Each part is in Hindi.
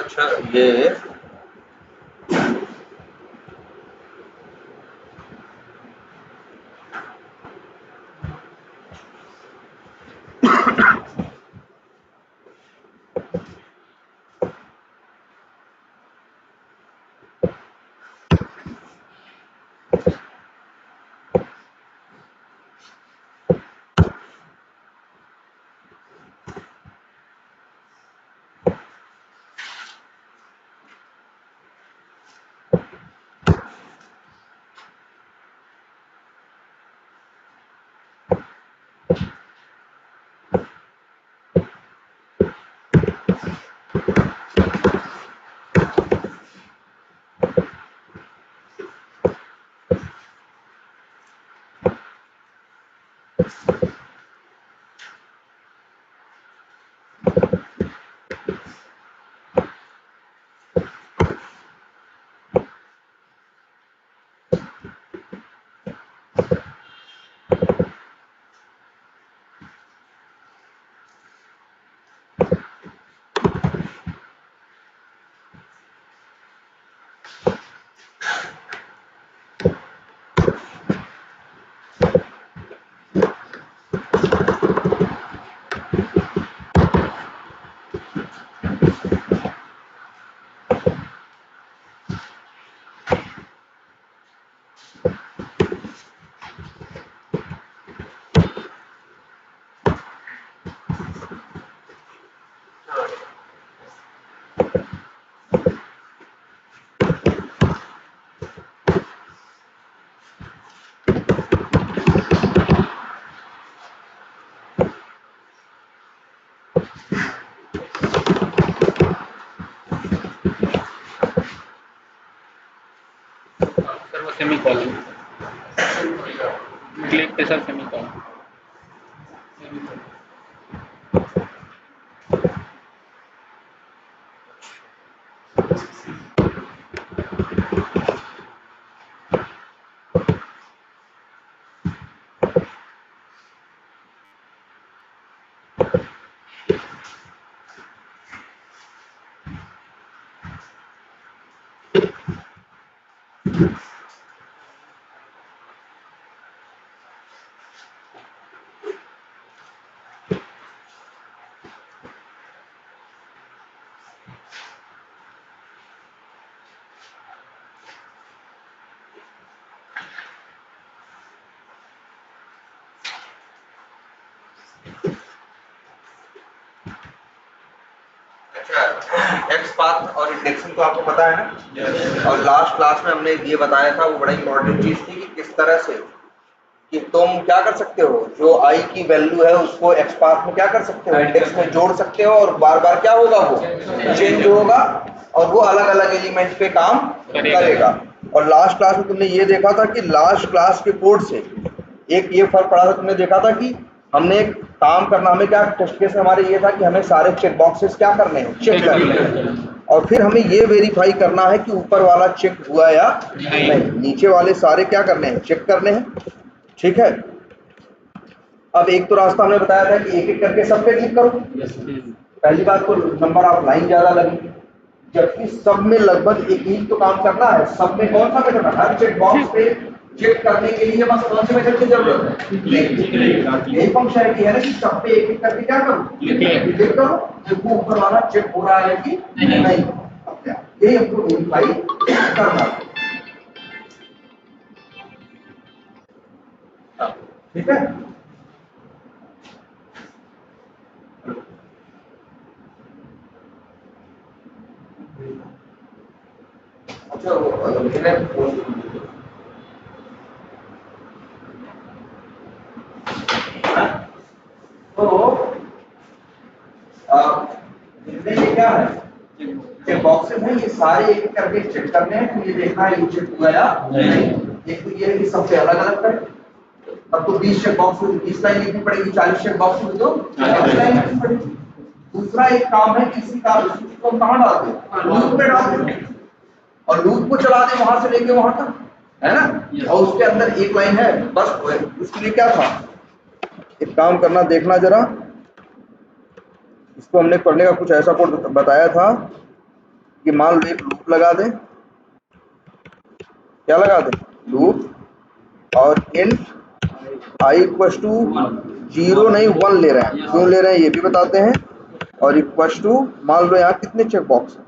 अच्छा ये semicolon click pressure semicolon x path और इंडेक्सिंग तो आपको पता है ना। और लास्ट क्लास में हमने ये बताया था, वो बड़ा इंपॉर्टेंट चीज थी कि किस तरह से कि तुम क्या कर सकते हो, जो आई की वैल्यू है उसको एक्स पाथ में क्या कर सकते हो, इंडेक्स में जोड़ सकते हो, और बार बार क्या होगा, वो चेंज होगा और वो अलग अलग एलिमेंट पे काम करेगा। और लास्ट क्लास में तुमने ये देखा था कि लास्ट क्लास के कोड से एक ये फर्क पड़ा था, तुमने देखा था कि हमने एक काम करना, हमें क्या टेस्ट केस हमारे ये था कि हमें सारे चेक बॉक्सेस क्या करने हैं, चेक करने हैं, और फिर हमें ये वेरीफाई करना है कि ऊपर वाला चेक हुआ या नहीं, नीचे वाले सारे क्या करने हैं, चेक करने हैं। ठीक है। अब एक तो रास्ता हमने बताया था कि एक एक करके सब पे क्लिक करो। पहली बात तो नंबर ऑफ लाइन ज्यादा लगेगी, जबकि सब में लगभग एक ही तो काम करना है। सब में कौन सा मेथड है, हर चेक बॉक्स पे चेक करने के लिए बस कौन से मेथड की जरूरत है, यही फंक्शनलिटी है ना कि सब पे एक एक करके क्या करो, क्लिक करो, देखो ऊपर वाला चेक हो रहा है कि नहीं। यही हमको वेरीफाई करना है। ठीक है। अच्छा वो तो जितने ये क्या है, चेक बॉक्सेस हैं, ये सारे एक एक करके चेक करने हैं, तो ये देखना है ये चेक हुआ या नहीं। एक तो ये है कि सबसे अलग अलग करें, अब तो 20 चेक बॉक्स में 20 लाइन लिखनी पड़ेगी, 40 चेक बॉक्स में तो 40 लाइन लिखनी पड़ेगी। दूसरा एक काम है कि इसी काम को हम कहाँ डालते हैं, लूप पे डालते हैं, और लूप को चला दें वहां से लेके वहां तक, है ना। और उसके अंदर एक लाइन है बस, उसके लिए क्या था, एक काम करना, देखना जरा, इसको हमने करने का कुछ ऐसा कोड बताया था कि मान लो एक लूप लगा दें, क्या लगा दें, लूप, और इंट आई इक्वल टू 0 नहीं 1 ले रहे हैं, क्यों ले रहे हैं ये भी बताते हैं, और इक्वल टू मान लो यहाँ कितने चेक बॉक्स हैं,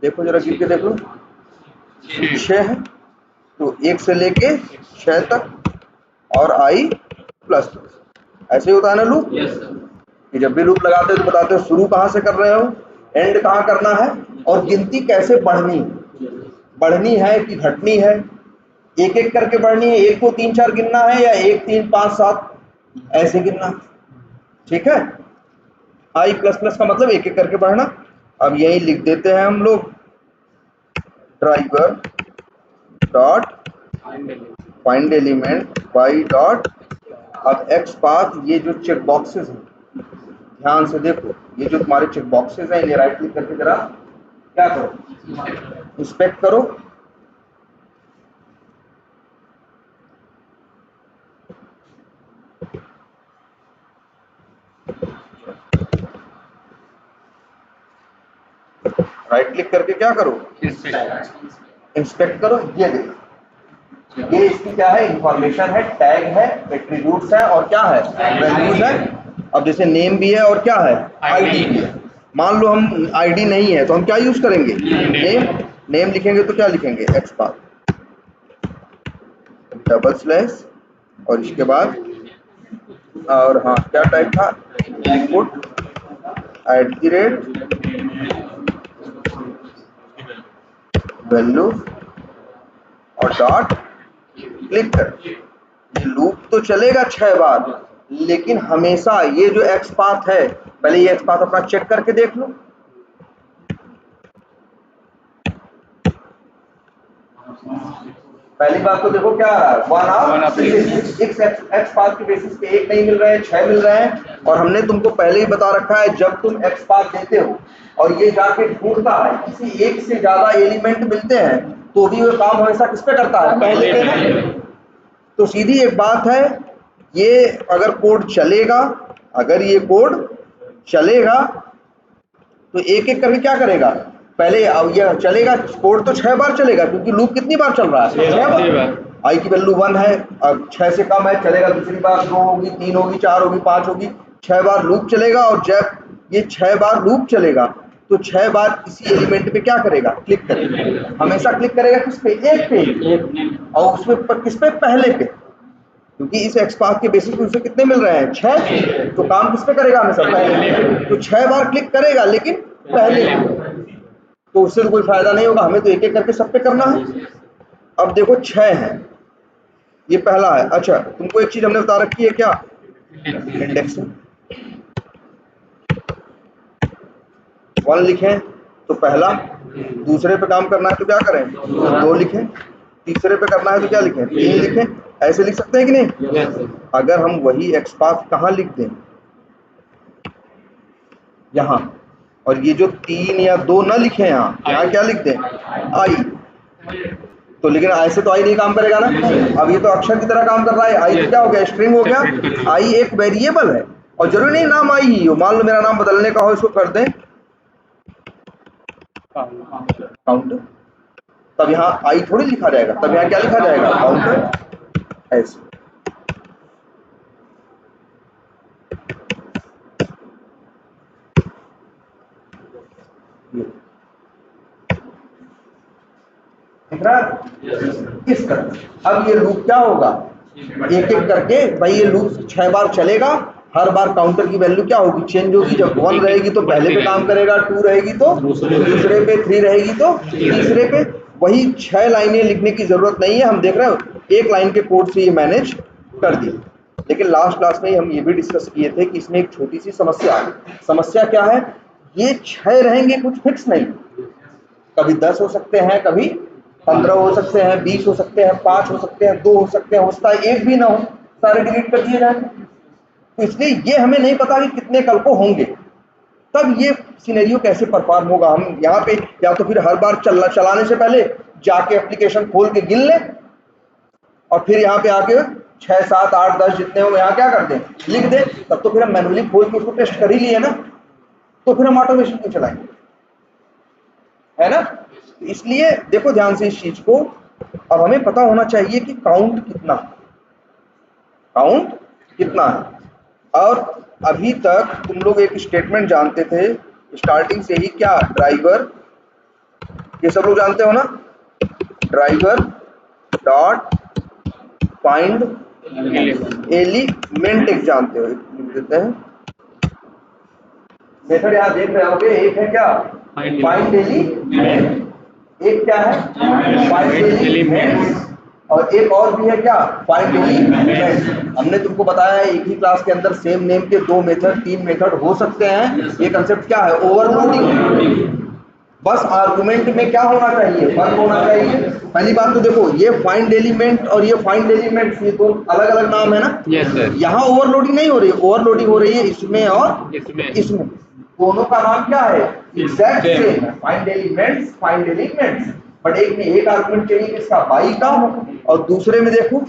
देखो जरा गिन के देख लो, 6 है, तो 1 से लेके 6 तक, और आई प्लस प्लस, ऐसे ही होता है ना लूप। कि जब भी लूप लगाते हो तो बताते हो शुरू कहाँ से कर रहे हो, एंड कहाँ करना है, और गिनती कैसे बढ़नी है कि घटनी है, एक एक करके बढ़नी है, 1 2 3 4 गिनना है, या 1 3 5 7 ऐसे गिनना, ठीक है। आई प्लस प्लस का मतलब एक एक करके बढ़ना। अब यही लिख देते हैं हम लोग, driver dot find element by dot, अब एक्स पाथ, ये जो चेक बॉक्सेस हैं ध्यान से देखो, ये जो तुम्हारे चेक बॉक्सेस हैं इन्हें राइट क्लिक करके जरा क्या करो, इंस्पेक्ट करो। राइट क्लिक करके क्या करो, इंस्पेक्ट करो। ये देखो, ये इसकी क्या है, इंफॉर्मेशन है, टैग है, एट्रीब्यूट्स है, और क्या है, वैल्यूज है। अब जैसे नेम भी है और क्या है, आईडी भी है। मान लो हम आईडी नहीं है तो हम क्या यूज करेंगे, नेम लिखेंगे तो क्या लिखेंगे, एक्स पाथ डबल स्लैश, और इसके बाद, और हाँ क्या टाइप था, इनपुट @ वैल्यू और डॉट क्लिक कर। ये लूप तो चलेगा 6 बार, लेकिन हमेशा ये जो एक्स पाथ है, पहले ये एक्स पाथ अपना चेक करके देख लो। पहली बात तो देखो क्या आ रहा है, 1 एक्स पाथ के बेसिस पे 1 नहीं मिल रहे हैं, 6 मिल रहे हैं। और हमने तुमको पहले ही बता रखा है, जब तुम एक्स पाथ देते हो और ये जाके ढूंढता है, किसी एक से ज्यादा एलिमेंट मिलते हैं तो भी वो काम हमेशा किस पे करता है, पहले पे ना। तो सीधी एक बात है, ये अगर कोड चलेगा, अगर ये कोड चलेगा तो एक एक करके क्या करेगा, पहले अब ये चलेगा, कोड तो 6 बार चलेगा, क्योंकि लूप कितनी बार चल रहा है, 6 बार। आई की वैल्यू 1 है, अब 6 से कम है, चलेगा दूसरी बार 2 होगी, 3 होगी, 4 होगी, 5 होगी, 6 बार लूप चलेगा। और जब ये 6 बार लूप चलेगा तो 6 बार इसी एलिमेंट पे क्या करेगा, क्लिक करेगा। हमेशा क्लिक करेगा किस पे, एक पे, और उसमें किस पे, पहले पे, क्योंकि इस एक्स पाथ के बेसिस पे उसे कितने मिल रहे हैं, 6, तो काम किस पे करेगा, हमेशा पहले। तो 6 बार क्लिक करेगा लेकिन पहले, तो उससे तो कोई फायदा नहीं होगा, हमें तो एक एक करके सब पे करना है। अब देखो 6 है, ये पहला है। अच्छा तुमको एक चीज हमने बता रखी है, क्या, इंडेक्सिंग। 1 लिखें तो पहला, दूसरे पे काम करना है तो क्या करें, 2 लिखें, तीसरे पे करना है तो क्या लिखें, 3 लिखें। ऐसे लिख सकते हैं कि नहीं। अगर हम वही एक्स पाथ कहाँ लिख दें, यहाँ, और ये जो 3 या 2 न लिखे यहाँ क्या लिख दें, आई, तो लेकिन ऐसे तो आई नहीं काम करेगा ना। अब ये तो अक्षर की तरह काम कर रहा है, आई तो क्या हो गया, स्ट्रिंग हो गया। आई एक वेरिएबल है, और जरूरी नहीं नाम आई ही हो, मान लो मेरा नाम बदलने का हो, इसको कर दें काउंटर, तब यहाँ आई थोड़ी लिखा जाएगा, तब यहाँ क्या लिखा जाएगा, काउंटर। ऐसे दिख रहा है, इस तरह। अब ये लूप क्या होगा, एक एक करके, भाई ये लूप 6 बार चलेगा, हर बार काउंटर की वैल्यू क्या होगी, चेंज होगी। जब 1 रहेगी तो पहले पे काम करेगा, 2 रहेगी तो दूसरे पे, 3 रहेगी तो तीसरे पे। वही 6 लाइनें लिखने की जरूरत नहीं है, हम देख रहे हो एक लाइन के कोड से ये मैनेज कर दिया। लेकिन लास्ट क्लास में हम ये भी डिस्कस किए थे कि इसमें एक छोटी सी समस्या है। समस्या क्या है, ये 6 रहेंगे कुछ फिक्स नहीं, कभी 10 हो सकते हैं, कभी 15 हो सकते हैं, 20 हो सकते हैं, 5 हो सकते हैं, 2 हो सकते हैं, हो सकता है 1 भी ना हो, सारे डिलीट कर दिए जाए। तो इसलिए ये हमें नहीं पता कि कितने कल को होंगे, तब ये सिनेरियो कैसे परफॉर्म होगा। हम यहाँ पे या तो फिर हर बार चलाने से पहले जाके एप्लीकेशन खोल के गिन लें, और फिर यहाँ पे आके 6 7 8 10 जितने हो यहाँ क्या कर दें, लिख दें। तब तो फिर हम मैनुअली खोल के उसको टेस्ट कर ही लिए ना, तो फिर हम ऑटोमेशन क्यों चलाएंगे। है ना। इसलिए देखो ध्यान से इस चीज को, अब हमें पता होना चाहिए कि काउंट कितना है। और अभी तक तुम लोग एक स्टेटमेंट जानते थे स्टार्टिंग से ही, क्या, ड्राइवर, ये सब लोग जानते हो ना, ड्राइवर डॉट फाइंड एलिमेंट, एक जानते हो, लिख देते हैं। मेथड यहाँ देख रहे होगे, एक है क्या, फाइंड एलिमेंट, एक क्या है, फाइंड एलिमेंट, और एक और भी है क्या, फाइंड एलिमेंट। हमने तुमको बताया है एक ही क्लास के अंदर सेम नेम के 2 मेथड 3 मेथड हो सकते हैं। ये कंसेप्ट क्या है, ओवरलोडिंग। बस आर्गुमेंट में क्या होना चाहिए, फर्क होना चाहिए। पहली बात तो देखो, ये फाइंड एलिमेंट और ये फाइंड एलिमेंट, ये दो अलग अलग नाम है ना। Yes sir. यहाँ ओवरलोडिंग नहीं हो रही है, ओवरलोडिंग हो रही है इसमें और इसमें। दोनों का नाम क्या है, एग्जैक्ट सेम है, फाइंड एलिमेंट्स। बट एक में एक आर्गुमेंट चाहिए किसका, बाई का, और दूसरे में देखो,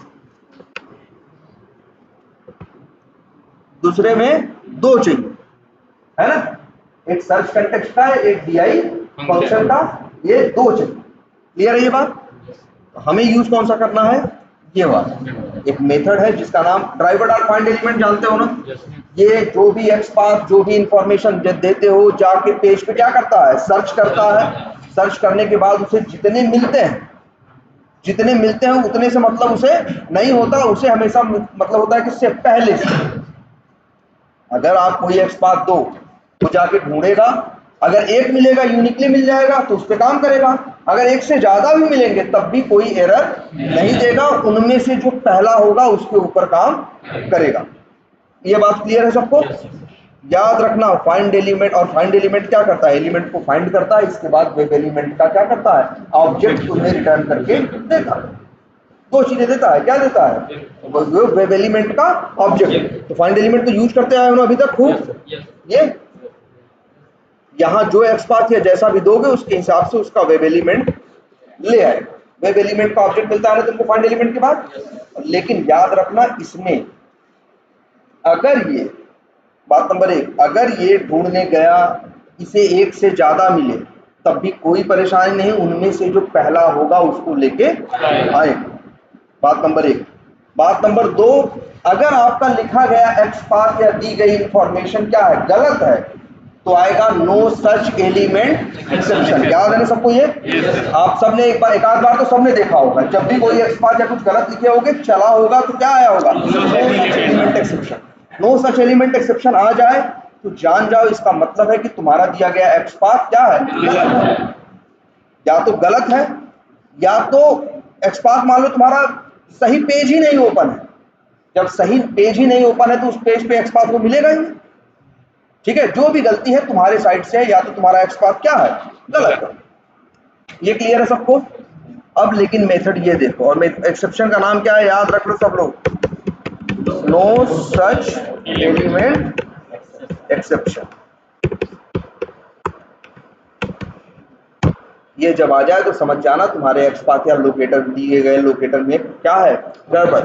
दूसरे में 2 चाहिए, है ना। एक सर्च कंटेक्स्ट का है, एक DI फंक्शन का, ये 2 चाहिए। क्लियर है ये बात। हमें यूज कौन सा करना है, ये वाला। एक मेथड है जिसका नाम ड्राइवर डॉट फाइंड एलिमेंट, जानते हो ना। ये जो भी XPath जो भी इंफॉर्मेशन देते हो, जाके पेज पे क्या करता है, सर्च करता है। सर्च करने के बाद उसे जितने मिलते हैं उतने से मतलब उसे नहीं होता, उसे हमेशा मतलब होता है किससे, पहले से। अगर आप कोई XPath दो तो जाके ढूंढेगा, अगर एक मिलेगा यूनिकली मिल जाएगा तो उस पर काम करेगा, अगर एक से ज्यादा भी मिलेंगे तब भी कोई एरर नहीं देगा, उनमें से जो पहला होगा उसके ऊपर काम करेगा। ये बात क्लियर है सबको। याद रखना, फाइंड एलिमेंट, और फाइंड एलिमेंट क्या करता है, एलिमेंट को फाइंड करता है, इसके बाद वेब एलिमेंट का क्या करता है, ऑब्जेक्ट तुम्हें रिटर्न करके देता है। 2 चीजें देता है, क्या देता है, वेब एलिमेंट का ऑब्जेक्ट। तो फाइंड एलिमेंट तो यूज करते आए हो ना अभी तक खूब। ये यहाँ जो XPath या जैसा भी दोगे उसके हिसाब से उसका वेब एलिमेंट ले आए। वेब एलिमेंट का ऑब्जेक्ट मिलता है ना तुमको फाइंड एलिमेंट के बाद। लेकिन याद रखना, इसमें अगर ये बात नंबर 1, अगर ये ढूंढने गया, इसे एक से ज्यादा मिले तब भी कोई परेशानी नहीं, उनमें से जो पहला होगा उसको लेके आए। बात नंबर 1। बात नंबर 2, अगर आपका लिखा गया XPath या दी गई इंफॉर्मेशन क्या है, गलत है, तो आएगा नो सच एलिमेंट एक्सेप्शन। याद है ना सबको ये। आप सबने एक आध बार तो सबने देखा होगा, जब भी कोई XPath या कुछ गलत लिखे होगे, चला होगा, तो क्या आया होगा, no such element exception. No such element exception आ जाए तो जान जाओ इसका मतलब है कि तुम्हारा दिया गया XPath क्या है, या तो गलत है, या तो XPath मान लो तुम्हारा सही पेज ही नहीं ओपन है। जब सही पेज ही नहीं ओपन है तो उस पेज पे XPath को मिलेगा ही। ठीक है, जो भी गलती है तुम्हारे साइड से है, या तो तुम्हारा XPath क्या है, गलत है। ये क्लियर है सबको। अब लेकिन मेथड ये देखो, और एक्सेप्शन का नाम क्या है, याद रख लो सब लोग, नो सच एलिमेंट एक्सेप्शन। ये जब आ जाए तो समझ जाना तुम्हारे XPath या लोकेटर, दिए गए लोकेटर में क्या है, गड़बड़,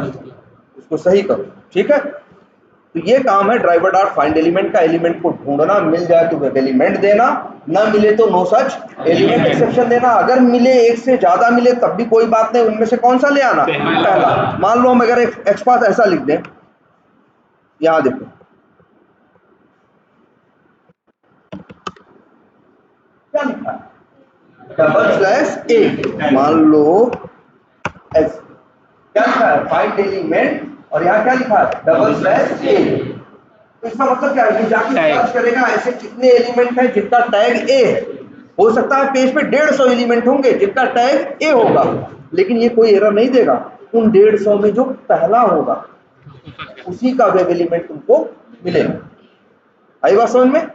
उसको सही करो। ठीक है, तो ये काम है ड्राइवर डॉट फाइंड एलिमेंट का। एलिमेंट को ढूंढना, मिल जाए तो वेब एलिमेंट देना, ना मिले तो नो सच एलिमेंट एक्सेप्शन देना। अगर मिले, एक से ज्यादा मिले तब भी कोई बात नहीं, उनमें से कौन सा ले आना, पहला। मान लो हम अगर एक XPath ऐसा लिख दें, यहां देखो, क्या लिखा है, /a, मान लो ऐसे, क्या लिखा है, फाइंड एलिमेंट, और यहाँ क्या लिखा है, /a। तो इसका मतलब क्या है, ये जाके सर्च करेगा ऐसे कितने एलिमेंट हैं जिनका टैग A है। हो सकता है पेज पे 150 एलिमेंट होंगे जिनका टैग A होगा, लेकिन ये कोई एरर नहीं देगा। उन 150 में जो पहला होगा उसी का वेब एलिमेंट तुमको मिलेगा। आई बात समझ में।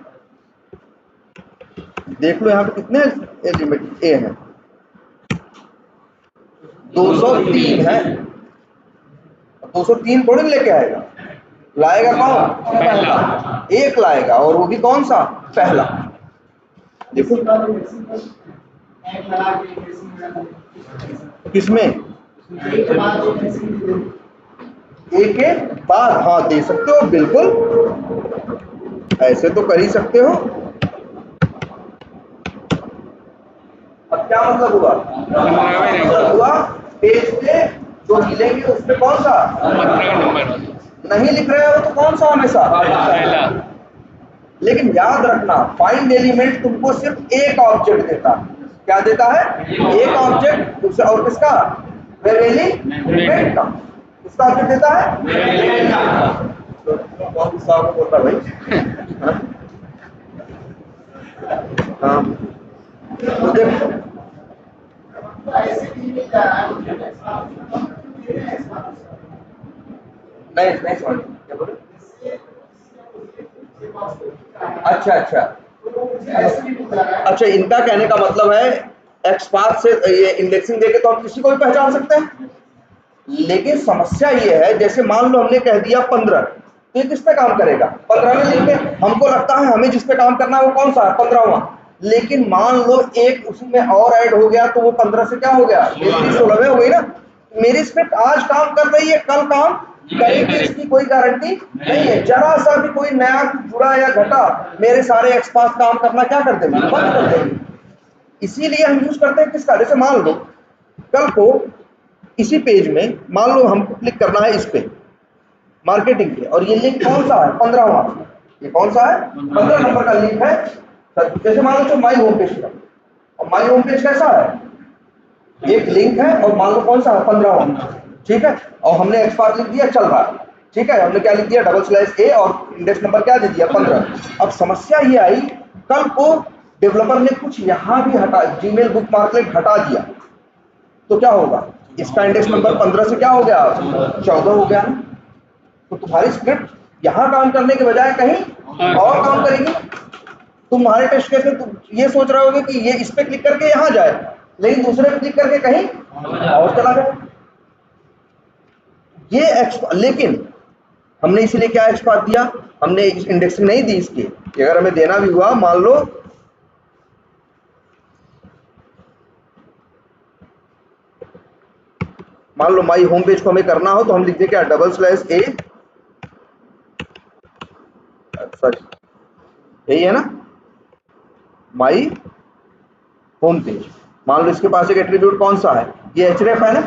देख लो यहाँ पे कितने एलिमेंट A हैं, 203 है। 203 थोड़ी लेके आएगा, लाएगा कौन, पहला। एक लाएगा, और वो भी कौन सा, पहला। देखो किसमें, एक के बाद, हाँ दे सकते हो, बिल्कुल ऐसे तो कर ही सकते हो। क्या मतलब हुआ? मतलब हुआ पेज पे जो मिलेंगे उसमें कौन सा नहीं लिख रहे हो तो कौन सा हमेशा पहला। लेकिन याद रखना फाइंड एलिमेंट तुमको सिर्फ एक ऑब्जेक्ट देता है। क्या देता है? एक ऑब्जेक्ट। और किसका? वेरिएबल का। किसका ऑब्जेक्ट देता है? तो कौन सा बोलता भाई? हाँ तो देखो नहीं नहीं समझ क्या बोले? अच्छा अच्छा अच्छा, इनका कहने का मतलब है एक्सपाथ से ये इंडेक्सिंग देके तो हम किसी को भी पहचान सकते हैं, लेकिन समस्या ये है जैसे मान लो हमने कह दिया 15, तो ये किस पे काम करेगा? 15वें लिंक पे। हमको लगता है हमें जिस पे काम करना है वो कौन सा है? 15वां। लेकिन मान लो एक उसी में और ऐड हो गया तो वो 15 से क्या हो गया? 16वें हो गई ना। मेरी स्क्रिप्ट आज काम कर रही है, कल काम करेगी, इसकी कोई गारंटी नहीं है। जरा सा भी कोई नया जुड़ा या घटा मेरे सारे एक्सपाथ काम करना क्या कर देंगे? बंद कर देंगे। इसीलिए हम यूज करते हैं किसका? जैसे मान लो कल को इसी पेज में मान लो हमको क्लिक करना है इस पे मार्केटिंग पे, और ये लिंक कौन सा है? 15वां। ये कौन सा है? 15 नंबर का लिंक है। जैसे मान लो माई होम पेज का, और माई होम पेज कैसा है? एक लिंक है और मान लो कौन सा है? 15वां। ठीक है, और हमने एक्सपाथ लिख दिया, चल रहा है। ठीक है, हमने क्या लिख दिया? /a और इंडेक्स नंबर क्या दे दिया? 15। अब समस्या ये आई कल को डेवलपर ने कुछ यहाँ भी हटा, जीमेल बुकमार्कलेट हटा दिया, तो क्या होगा? इसका इंडेक्स नंबर 15 से क्या हो गया? 14 हो गया। तो तुम्हारी स्क्रिप्ट यहाँ काम करने के बजाय कहीं और काम करेगी। तुम्हारे टेस्ट केस में तुम ये सोच रहे होगे कि ये इस पे क्लिक करके यहाँ जाए, लेकिन दूसरे पे क्लिक करके कहीं और चला जाए। लेकिन हमने इसीलिए क्या एक्सपाथ दिया? हमने इंडेक्सिंग नहीं दी इसकी। अगर हमें देना भी हुआ, मान लो माई होम पेज को हमें करना हो तो हम लिखते क्या? /a, सॉरी यही है ना, माई होम पेज। मान लो इसके पास एक एट्रीब्यूट कौन सा है? ये href है ना।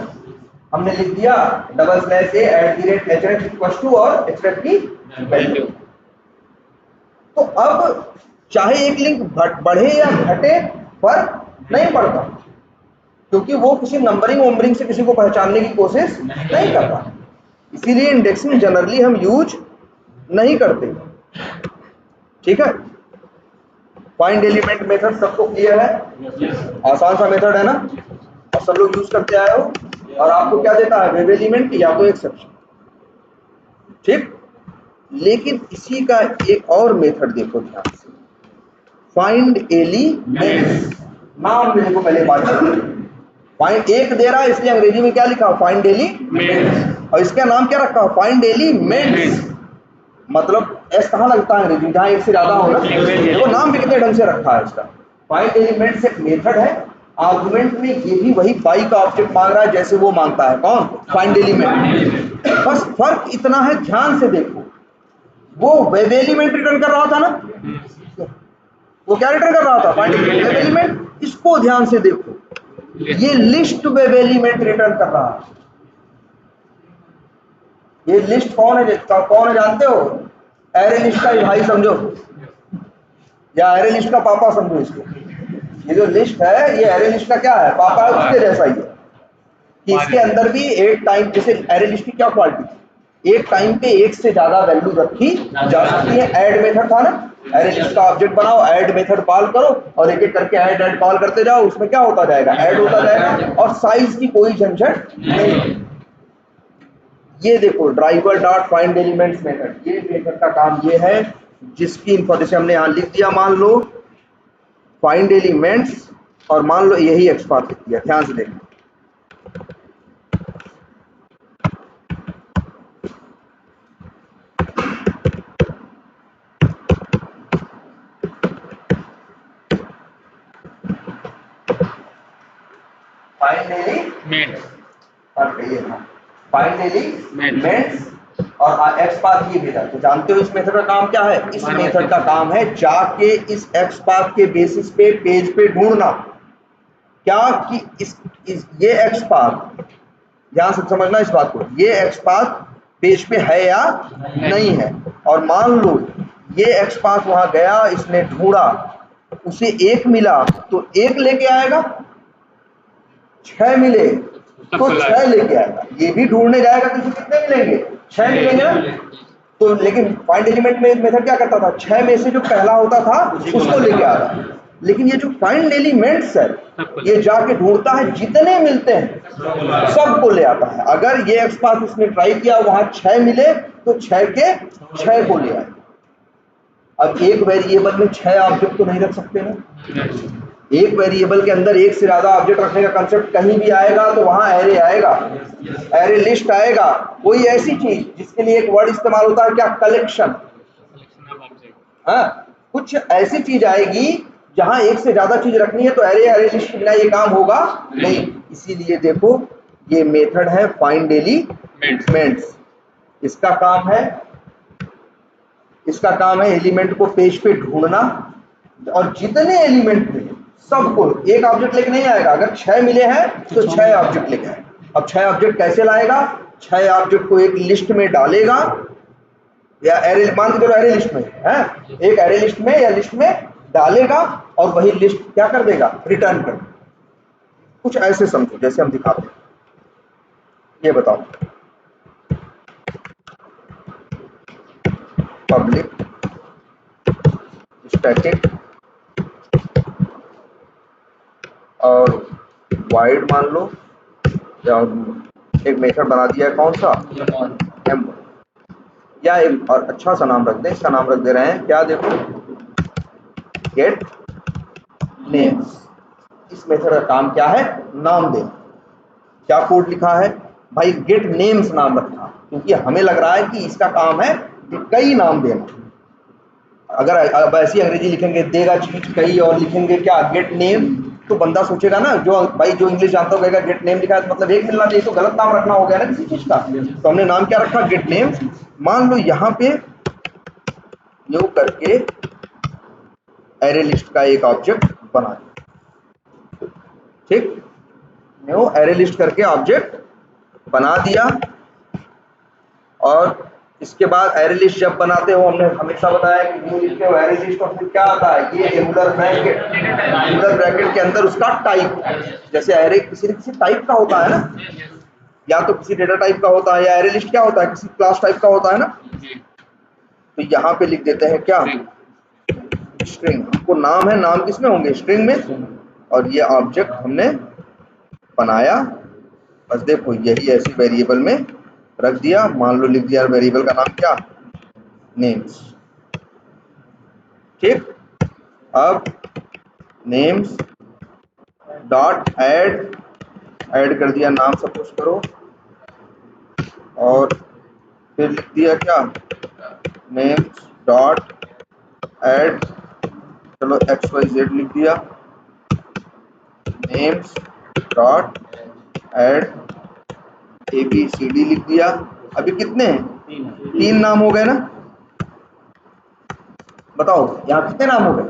हमने लिख दिया /a@href और href की वैल्यू। तो अब चाहे एक लिंक बढ़े या घटे फर्क नहीं पड़ता, क्योंकि वो किसी नंबरिंग वंबरिंग से किसी को पहचानने की कोशिश नहीं करता। इसीलिए इंडेक्सिंग जनरली हम यूज नहीं करते। ठीक है, फाइंड एलिमेंट मेथड सबको क्लियर है? आसान सा मेथड है ना, और सब लोग यूज करते आए हो। और आपको क्या देता है? वेब एलिमेंट या तो एक्सेप्शन। ठीक, लेकिन इसी का एक और मेथड देखो ध्यान से, फाइंड एलिमेंट्स। नाम में देखो पहले बात फाइंड एक दे रहा है, इसलिए अंग्रेजी में क्या लिखा? Find elements. और इसका नाम क्या रखा? Find elements. मतलब एस कहाँ लगता है अंग्रेजी? जहाँ एक से ज्यादा होगा। देखो नाम भी कितने ढंग से रखा है इसका। फाइंड एलिमेंट्स एक मेथड है, आर्गुमेंट में ये भी वही बाई का ऑब्जेक्ट मांग रहा है जैसे वो मांगता है। कौन? Find element. बस फर्क इतना है, ध्यान से देखो, वो वेब एलिमेंट रिटर्न कर रहा था ना, वो क्या रिटर्न कर रहा था? Find web element. इसको ध्यान से देखो, ये लिस्ट वेब एलिमेंट रिटर्न कर रहा है। ये लिस्ट कौन है? कौन है जानते हो? एरे लिस्ट का भाई समझो, या एरे लिस्ट का पापा समझो इसको। ये जो लिस्ट है ये एरे लिस्ट का क्या है? पापा है, उसके जैसा ही है कि इसके अंदर भी एक टाइम, जैसे एरे लिस्ट की क्या क्वालिटी थी? एक टाइम पे एक से ज्यादा वैल्यू रखी जा सकती है। ऐड मेथड था ना, एरे लिस्ट का ऑब्जेक्ट बनाओ, ऐड मेथड कॉल करो और एक एक करके ऐड कॉल करते जाओ, उसमें क्या होता जाएगा? ऐड होता जाएगा, और साइज की कोई झंझट नहीं। ये देखो driver dot find elements method, ये मेथड का काम ये है, जिसकी इंफॉर्मेशन हमने यहां लिख दिया। मान लो फाइंड एलिमेंट्स और मान लो यही एक्सपाथ लिख दिया। ध्यान से देखो, फाइंड एलिमेंट्स फाइंड एलिमेंट्स और एक्सपाथ ये भेजा। तो जानते हो इस मेथड का काम क्या है? इस मेथड का काम है जाके इस एक्सपाथ के बेसिस पे पेज पे ढूंढना क्या कि ये एक्स पाथ, ध्यान से समझना इस बात को, ये एक्स पाथ पेज पे है या नहीं है। और मान लो ये एक्स पाथ वहां गया, इसने ढूंढा, उसे 1 मिला तो 1 लेके आएगा, 6 मिले तो 6 लेके आएगा। ये भी ढूंढने जाएगा तो इसे कितने मिलेंगे? 6 मिलेंगे ना। तो लेकिन फाइंड एलिमेंट में मेथड क्या करता था? 6 में से जो पहला होता था उसको लेके आ रहा। लेकिन ये जो फाइंड एलिमेंट्स है ये जाके ढूंढता है, जितने मिलते हैं सबको ले आता है। अगर ये एक्स पाथ उसने ट्राई किया, वहां 6 मिले तो 6 के 6 को ले आए। अब एक वेरिएबल में 6 ऑब्जेक्ट तो नहीं रख सकते ना। एक वेरिएबल के अंदर एक से ज्यादा ऑब्जेक्ट रखने का कंसेप्ट कहीं भी आएगा तो वहां एरे आएगा, एरे लिस्ट आएगा। कोई ऐसी चीज जिसके लिए एक वर्ड इस्तेमाल होता है क्या? कलेक्शन। हाँ, कुछ ऐसी चीज आएगी जहां एक से ज्यादा चीज रखनी है तो एरे लिस्ट बिना ये काम होगा नहीं। इसीलिए देखो ये मेथड है फाइंड एलिमेंट्स। इसका काम है एलिमेंट को पेज पे ढूंढना, और जितने एलिमेंट मिले सबको, एक ऑब्जेक्ट लेके नहीं आएगा। अगर 6 मिले हैं तो 6 ऑब्जेक्ट लेके आएगा। अब 6 ऑब्जेक्ट कैसे लाएगा? 6 ऑब्जेक्ट को एक लिस्ट में डालेगा, या एरे, मान के चलो एरे लिस्ट में है, एक एरे लिस्ट में या लिस्ट में डालेगा और वही लिस्ट क्या कर देगा? रिटर्न कर देगा। कुछ ऐसे समझो जैसे हम दिखाते हैं। ये बताओ, पब्लिक स्टैटिक और वाइड मान लो, या एक मेथड बना दिया है कौन सा? m1। या एक और अच्छा सा नाम रख दें, इसका नाम रख दे रहे हैं क्या? देखो, गेट नेम्स। इस मेथड का काम क्या है? नाम देना। क्या कोड लिखा है भाई? गेट नेम्स नाम रखा, क्योंकि हमें लग रहा है कि इसका काम है कि कई नाम देना। अगर अब ऐसी अंग्रेजी लिखेंगे देगा चीज कई, और लिखेंगे क्या? गेट नेम, तो बंदा सोचेगा ना, जो इंग्लिश जानता हो कहेगा गेट नेम लिखा है तो मतलब एक मिलना चाहिए, तो गलत नाम रखना हो गया ना किसी चीज का। तो हमने नाम क्या रखा? Gate name. मान लो यहाँ पे न्यू करके एरे लिस्ट का एक ऑब्जेक्ट बना दिया, ठीक, न्यू एरे लिस्ट करके ऑब्जेक्ट बना दिया। और इसके बाद एरे लिस्ट जब बनाते हो, हमने हमेशा बताया कि न्यू लिखते हो एरे लिस्ट, और फिर क्या आता है? ये रेगुलर ब्रैकेट के अंदर उसका टाइप, जैसे एरे किसी न किसी टाइप का होता है ना, या तो किसी डेटा टाइप का होता है, या एरे लिस्ट क्या होता है? किसी क्लास टाइप का होता है ना। तो यहाँ पे लिख देते हैं क्या? स्ट्रिंग। हमको नाम है, नाम किसमें होंगे? स्ट्रिंग में। और ये ऑब्जेक्ट हमने बनाया, बस देखो यही ऐसी वेरिएबल में रख दिया। मान लो लिख दिया वेरिएबल का नाम क्या? नेम्स, ठीक। अब नेम्स डॉट ऐड कर दिया नाम सपोज करो, और फिर लिख दिया क्या? नेम्स डॉट ऐड, चलो XYZ लिख दिया, नेम्स डॉट ऐड ABCD लिख दिया। अभी कितने हैं? 3 नाम हो गए ना। बताओ यहाँ कितने नाम हो गए?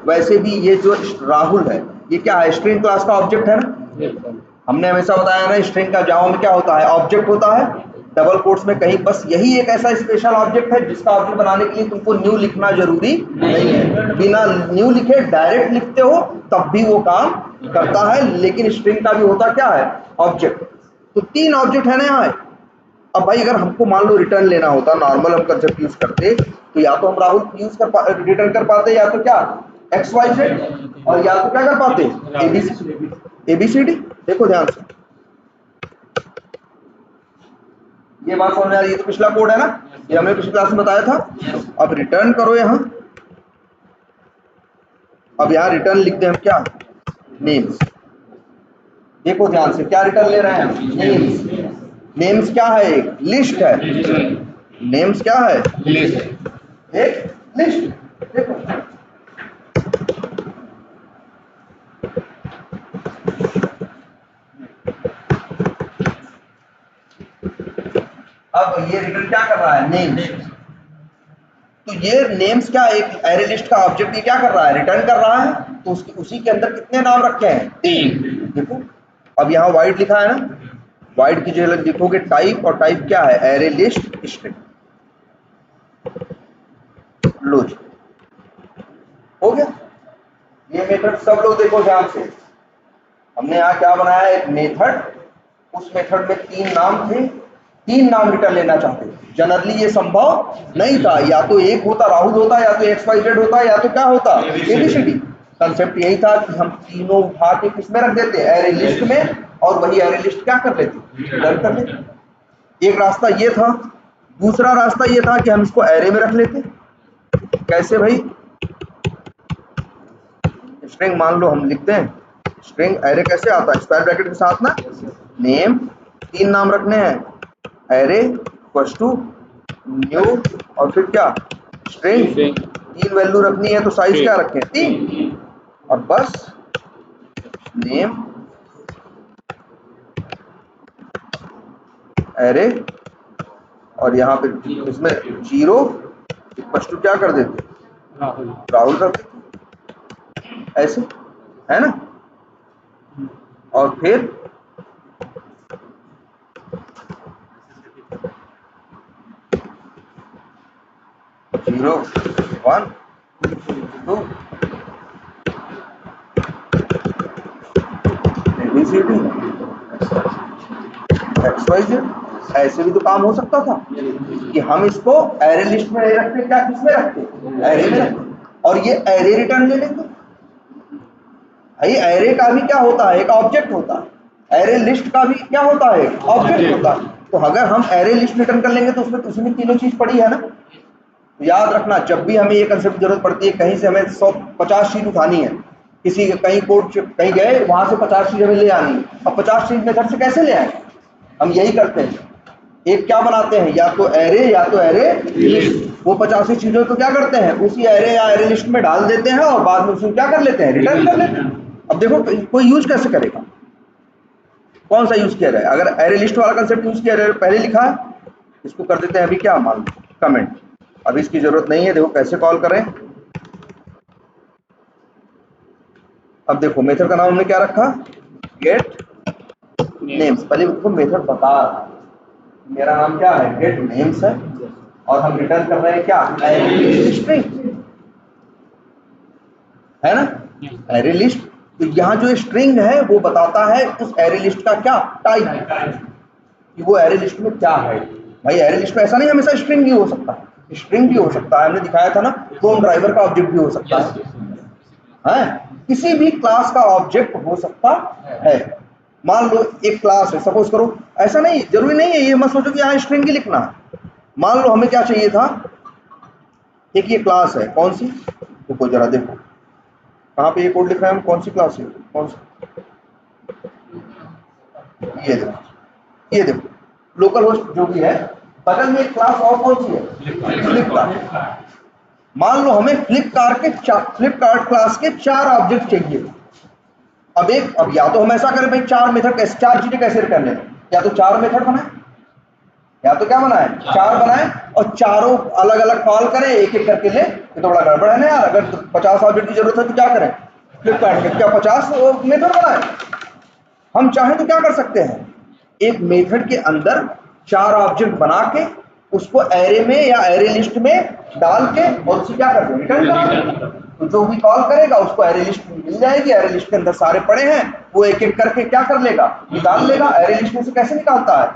वैसे भी ये जो राहुल है ये क्या है? स्ट्रिंग क्लास का ऑब्जेक्ट है ना। हमने हमेशा बताया ना स्ट्रिंग का जावा में क्या होता है? ऑब्जेक्ट होता है डबल कोट्स में कहीं। बस यही एक ऐसा स्पेशल ऑब्जेक्ट है जिसका ऑब्जेक्ट बनाने के लिए तुमको न्यू लिखना जरूरी नहीं है। बिना न्यू लिखे डायरेक्ट लिखते हो तब भी वो काम करता है, लेकिन स्ट्रिंग का भी होता क्या है? ऑब्जेक्ट। तो 3 ऑब्जेक्ट है ना यहाँ। अब भाई अगर हमको मान लो रिटर्न लेना होता, नॉर्मल हम कंसेप्ट यूज करते, तो या तो हम राहुल यूज कर रिटर्न कर पाते, या तो क्या XYZ, और या तो क्या कर पाते? ABCD। देखो ध्यान से, ये बात समझ आ रही है? तो पिछला कोड है ना, ये हमने पिछली क्लास में बताया था। अब रिटर्न करो यहाँ, अब यहाँ रिटर्न लिखते हैं हम क्या? नेम्स। देखो ध्यान से, क्या रिटर्न ले रहे हैं? नेम्स। नेम्स क्या है? एक लिस्ट है। नेम्स क्या है? एक लिस्ट। देखो अब ये रिटर्न क्या कर रहा है? नेम्स। तो ये नेम्स क्या, एक एरे लिस्ट का ऑब्जेक्ट ये क्या कर रहा है, रिटर्न कर रहा है, तो उसी के अंदर कितने नाम रखे हैं, 3। देखो अब यहाँ वाइड लिखा है ना, वाइड की जगह लिखोगे टाइप, और टाइप क्या है, एरे लिस्ट स्ट्रिंग। लो जी, हो गया। ये मेथड सब लोग देखो ध्यान से, हमने यहाँ क्या बनाया, एक मेथड, उस मेथड में 3 नाम थे, 3 नाम रिटर्न लेना चाहते थे। जनरली ये संभव नहीं था, या तो एक होता राहुल होता, या तो XYZ होता, या तो क्या होता ABCD। कंसेप्ट यही था कि हम तीनों उठा के किसमें रख देते, एरे लिस्ट में, और वही एरे लिस्ट क्या कर लेते, रिटर्न कर लेते। एक रास्ता ये था। दूसरा रास्ता ये था कि हम इसको एरे में रख लेते। कैसे भाई, स्ट्रिंग मान लो हम लिखते हैं, स्ट्रिंग एरे कैसे आता है, स्क्वायर ब्रैकेट के साथ ना, नेम, 3 नाम रखने हैं, एरे इक्वल्स टू न्यू, और फिर क्या, स्ट्रिंग, 3 वैल्यू रखनी है, तो साइज क्या रखें, 3, और बस नेम एरे, और यहाँ पे इसमें 0 इक्वल्स टू क्या कर देते, राहुल कर देते, ऐसे है ना। और फिर जीरो 1 2 ABCD XYZ, ऐसे भी तो काम हो सकता था कि हम इसको एरे लिस्ट में नहीं रखते, क्या किसमें रखते, एरे में रखते, और ये एरे रिटर्न ले लेंगे। भाई एरे का भी क्या होता है, एक ऑब्जेक्ट होता है, एरे लिस्ट का भी क्या होता है, ऑब्जेक्ट होता है। तो अगर हम एरे लिस्ट रिटर्न कर लेंगे तो उसमें तीनों चीज पड़ी है ना। तो याद रखना, जब भी हमें ये कंसेप्ट की जरूरत पड़ती है, कहीं से हमें 150 शीट उठानी है, किसी कहीं कोड कहीं गए, वहां से 50 शीट हमें ले आनी है, अब 50 शीट मेथड से कैसे ले आए, हम यही करते हैं, एक क्या बनाते हैं, या तो एरे या तो एरे लिस्ट। वो 85 चीजों को क्या करते हैं, उसी एरे या एरे लिस्ट में डाल देते हैं, और बाद में उसको क्या कर लेते हैं, रिटर्न कर लेते हैं। अब देखो कोई यूज कैसे करेगा, कौन सा यूज किया जाए, अगर एरे लिस्ट वाला कंसेप्ट यूज किया जाए, पहले लिखा है, इसको कर देते हैं अभी क्या, मान लो कमेंट, अभी इसकी जरूरत नहीं है। देखो कैसे कॉल करें, अब देखो मेथड का नाम हमने क्या रखा, गेट नेम्स। पहले उसको मेथड बता रहा है, मेरा नाम क्या है, गेट नेम्स है, और हम रिटर्न कर रहे हैं क्या, एरे स्ट्रिंग, है ना, एरे लिस्ट। तो यहाँ जो स्ट्रिंग है वो बताता है उस एरे लिस्ट का क्या टाइप, कि वो एरे लिस्ट में क्या है। भाई एरे लिस्ट में ऐसा नहीं हमेशा स्ट्रिंग भी हो सकता है, स्ट्रिंग भी हो सकता है, हमने दिखाया था ना, फ्रॉम ड्राइवर का ऑब्जेक्ट भी हो सकता है, किसी भी क्लास का ऑब्जेक्ट हो सकता है। मान लो एक क्लास है, सपोज करो, ऐसा नहीं जरूरी नहीं है, ये मत सोचो कि यहाँ स्ट्रिंग ही लिखना है। मान लो हमें क्या चाहिए था, एक ये क्लास है, कौन सी, देखो जरा देखो कहाँ पे ये कोड लिखा है, हम कौन सी क्लास है, कौन सी, ये देखो, ये देखो लोकल होस्ट जो भी है, बगल में एक क्लास और कौन सी है, फ्लिपकार्ट। मान लो हमें फ्लिपकार्ट क्लास के 4 ऑब्जेक्ट चाहिए। अब या तो हम ऐसा करें भाई, 4 मेथड कैसे, 4 चीजें कैसे रिटर्न लें, या तो 4 मेथड बनाए, या तो क्या बनाए, 4 बनाए, और चारों अलग अलग कॉल करें, एक एक करके ले। ये तो बड़ा गड़बड़ है ना यार, अगर 50 ऑब्जेक्ट की जरूरत है तो क्या करें, फ्लिपकार्ट में क्या 50 मेथड बनाए। हम चाहें तो क्या कर सकते हैं, एक मेथड के अंदर 4 ऑब्जेक्ट बना के उसको एरे में या एरे लिस्ट में डाल के, और उसे क्या कर दो, रिटर्न कर दो। तो जो भी कॉल करेगा उसको एरे लिस्ट मिल जाएगी, एरे लिस्ट के अंदर सारे पड़े हैं, वो एक एक करके क्या कर लेगा, निकाल लेगा। एरे लिस्ट में से कैसे निकालता है,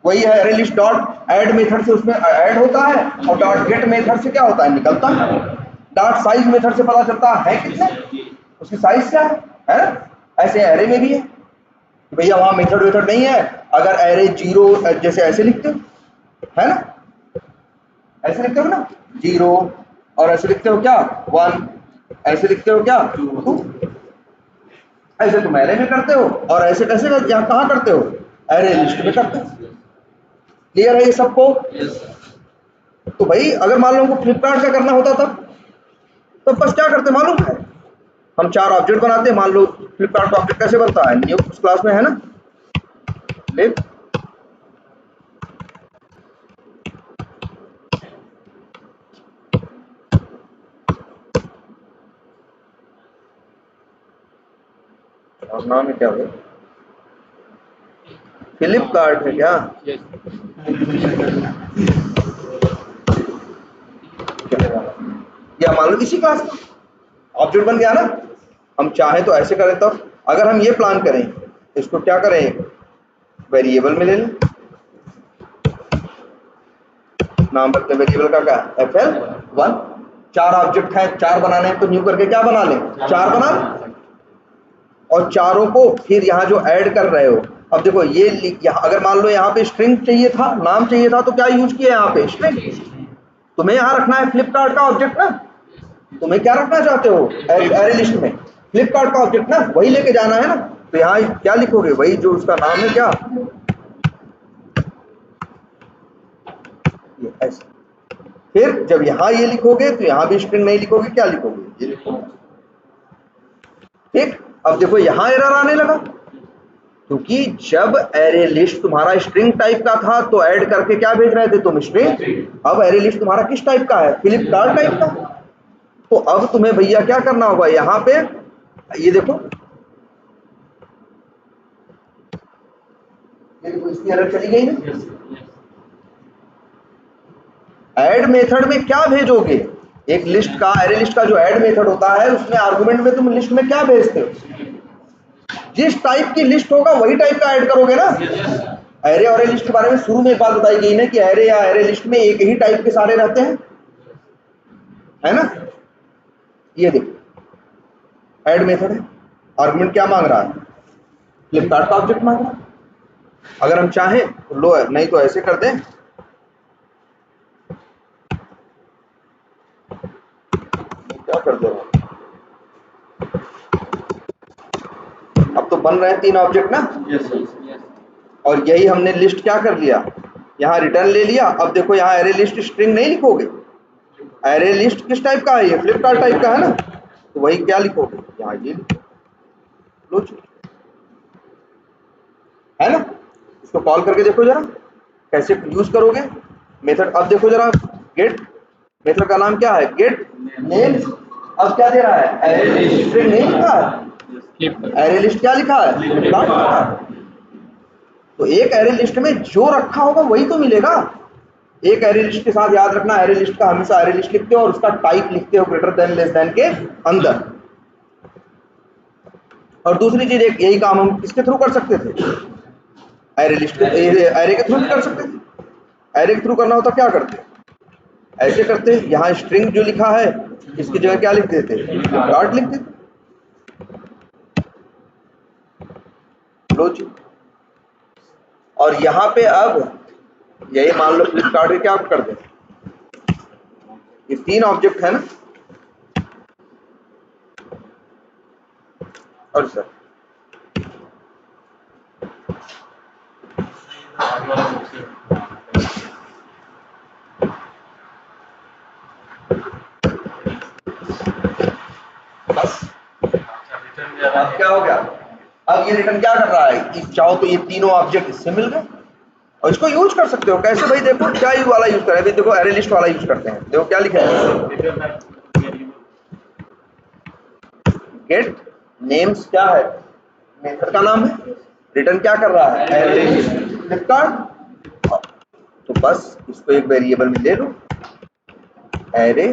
वही है array list dot add method से उसमें ऐड होता है, और डॉट गेट मेथड से क्या होता है, निकलता है। डॉट साइज मेथड से पता चलता है कितने, उसकी साइज क्या है ना। ऐसे एरे में भी है, भैया वहां मेथड वेथड नहीं है, अगर एरे 0 जैसे ऐसे लिखते हो, है ना, ऐसे लिखते हो ना 0, और ऐसे लिखते हो क्या 1, ऐसे लिखते हो क्या 2, ऐसे तुम एरे में करते हो, और ऐसे कैसे यहाँ कहाँ करते हो, एरे लिस्ट में करते हो। क्लियर है ये सबको। तो भाई अगर मान लो हमको फ्लिपकार्ट का करना होता तब बस क्या करते मालूम है, हम 4 ऑब्जेक्ट बनाते हैं। मान लो फ्लिपकार्ट का ऑब्जेक्ट कैसे बनता है, न्यू उस क्लास में है ना, फ्लिप और नाम है क्या भाई? फ्लिपकार्ट है क्या? यस। या मान लो इसी क्लास का ऑब्जेक्ट बन गया ना। हम चाहे तो ऐसे करें, तब अगर हम ये प्लान करें, इसको क्या करें, वेरिएबल में ले लें, नाम रखते हैं वेरिएबल का क्या, fl1। 4 ऑब्जेक्ट है, 4 बनाने हैं तो न्यू करके क्या बना लें, 4 बना लें। और चारों को फिर यहाँ जो ऐड कर रहे हो, अब देखो ये यहाँ अगर मान लो यहाँ पे स्ट्रिंग चाहिए था, नाम चाहिए था, तो क्या यूज किया यहाँ पे, स्ट्रिंग। तुम्हें यहाँ रखना है फ्लिपकार्ट का ऑब्जेक्ट ना, तुम्हें क्या रखना चाहते हो एरे लिस्ट में, फ्लिपकार्ट का ऑब्जेक्ट ना, वही लेके जाना है ना। तो यहाँ क्या लिखोगे, वही जो उसका नाम है, क्या ये ऐसे। फिर जब यहाँ ये लिखोगे तो यहाँ भी स्ट्रिंग नहीं लिखोगे, क्या लिखोगे, ये लिखोगे। ठीक, अब देखो यहाँ एरर आने लगा, क्योंकि जब एरे लिस्ट तुम्हारा स्ट्रिंग टाइप का था तो ऐड करके क्या भेज रहे थे तुम, स्ट्रिंग। अब एरे लिस्ट तुम्हारा किस टाइप का है, फ्लिपकार्ट टाइप का। तो अब तुम्हें भैया क्या करना होगा, यहाँ पे ये देखो, इसकी एरर चली गई ना। ऐड मेथड में क्या भेजोगे, एक लिस्ट का, एरे लिस्ट का जो ऐड मेथड होता है उसमें आर्गुमेंट में तुम लिस्ट में क्या भेजते हो, जिस टाइप की लिस्ट होगा वही टाइप का ऐड करोगे ना। एरे और लिस्ट के बारे में शुरू में एक बात बताई गई ना कि एरे या एरे लिस्ट में एक ही टाइप के सारे रहते हैं, है ना। ये देखो ऐड मेथड है, आर्गुमेंट क्या मांग रहा है, फ्लिपकार्ट का ऑब्जेक्ट मांग रहा है। अगर हम चाहें तो लो, नहीं तो ऐसे कर दें, क्या कर दो, अब तो बन रहे हैं 3 ऑब्जेक्ट ना। और यही हमने लिस्ट क्या कर लिया, यहाँ रिटर्न ले लिया। अब देखो यहाँ एरे लिस्ट स्ट्रिंग नहीं लिखोगे, एरे लिस्ट किस टाइप का है, ये फ्लिपकार्ट टाइप का है ना, तो वही क्या लिखोगे, यहाँ ये लो, है ना। इसको कॉल करके देखो जरा कैसे यूज करोगे मेथड। अब देखो जरा, गेट मेथड का नाम क्या है, गेट नेम। अब क्या दे रहा है, एरे लिस्ट स्ट्रिंग नहीं लिखा है, एरे लिस्ट क्या लिखा है, फ्लिपकार्ट लिखा है। तो एक एरे लिस्ट में जो रखा होगा वही तो मिलेगा। एक एरे लिस्ट के साथ याद रखना, एरे लिस्ट का हमेशा एरे लिस्ट लिखते हो और उसका टाइप लिखते हो ग्रेटर देन लेस देन के अंदर। और दूसरी चीज, एक यही काम हम किसके थ्रू कर सकते थे, एरे लिस्ट के, एरे के थ्रू भी कर सकते थे। एरे के थ्रू करना होता क्या करते, ऐसे करते, यहाँ स्ट्रिंग जो लिखा है इसकी जगह क्या लिख देते, फ्लिपकार्ट लिख देते। लो जी, और यहाँ पे अब यही मान लो फ्लिपकार्ट के क्या कर दे, ये 3 ऑब्जेक्ट है ना। और सर बस अब क्या हो गया, अब ये रिटर्न क्या कर रहा है, चाहो तो ये तीनों ऑब्जेक्ट इससे मिल गए और इसको यूज कर सकते हो। कैसे भाई, देखो क्या यू वाला यूज करें, देखो एरे लिस्ट वाला यूज करते हैं। देखो क्या लिखा है, गेट नेम्स क्या है, मेथड का नाम है, रिटर्न क्या कर रहा है, एरे लिस्ट फ्लिपकार्ट। तो बस इसको एक वेरिएबल में ले लो, एरे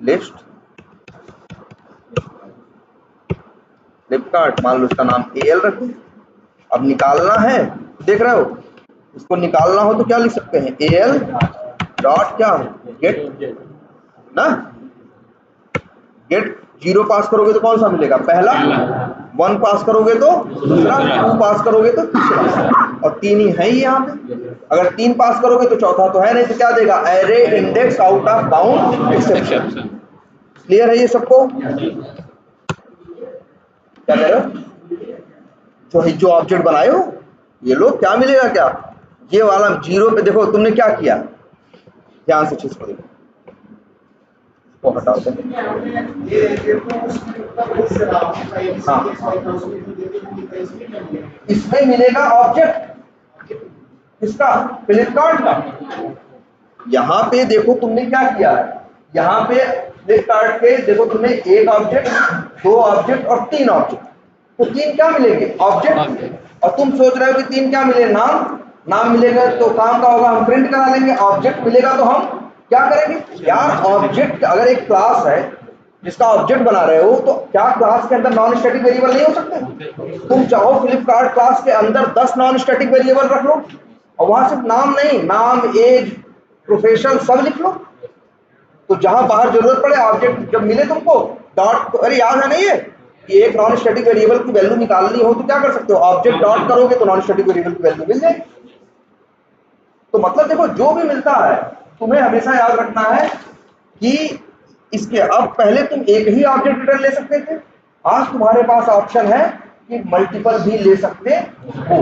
लिस्ट फ्लिपकार्ट, मान लो इसका नाम AL रख दो। अब निकालना है, देख रहे हो, इसको निकालना हो तो क्या लिख सकते हैं, AL डॉट क्या गेट ना, गेट 0 पास करोगे तो कौन सा मिलेगा, पहला, 1 पास करोगे तो दूसरा, 2 पास करोगे तो तीसरा, और 3 ही है ही यहाँ पे। अगर 3 पास करोगे तो चौथा तो है नहीं, तो क्या देगा, array index out of bound exception. Clear है ये सबको, क्या कह रहे हो, जो ऑब्जेक्ट बनाए हो ये लो, क्या मिलेगा, क्या ये वाला 0 पे देखो तुमने क्या किया, ध्यान से चीज को देखो, वो हटाओ तो। हाँ, इसमें मिलेगा ऑब्जेक्ट किसका, फ्लिपकार्ट का। यहाँ पे देखो तुमने क्या किया है, यहाँ पे फ्लिपकार्ट के देखो तुम्हें एक ऑब्जेक्ट, दो ऑब्जेक्ट और तीन ऑब्जेक्ट, तो तीन क्या मिलेंगे? ऑब्जेक्ट। और तुम सोच रहे हो कि तीन क्या मिले? नाम। नाम मिलेगा तो काम का होगा, हम प्रिंट करा लेंगे। ऑब्जेक्ट मिलेगा तो हम क्या करेंगे? यार ऑब्जेक्ट, अगर एक क्लास है जिसका ऑब्जेक्ट बना रहे हो, तो क्या क्लास के अंदर नॉन स्टैटिक वेरिएबल नहीं हो सकते? तुम चाहो फ्लिपकार्ट क्लास के अंदर 10 नॉन स्टैटिक वेरिएबल रख लो और वहां सिर्फ नाम नहीं, नाम, एज, प्रोफेशन सब लिख लो। तो जहां बाहर जरूरत पड़े ऑब्जेक्ट जब मिले तुमको डॉट, अरे याद है नहीं ये कि एक नॉन स्टैटिक वेरिएबल की वैल्यू निकालनी हो तो क्या कर सकते हो? ऑब्जेक्ट डॉट करोगे तो नॉन स्टैटिक वेरिएबल की वैल्यू मिल जाएगी। तो मतलब देखो, जो भी मिलता है तुम्हें हमेशा याद रखना है कि इसके, अब पहले तुम एक ही ऑब्जेक्ट रिटर्न ले सकते थे, आज तुम्हारे पास ऑप्शन है कि मल्टीपल भी ले सकते हो।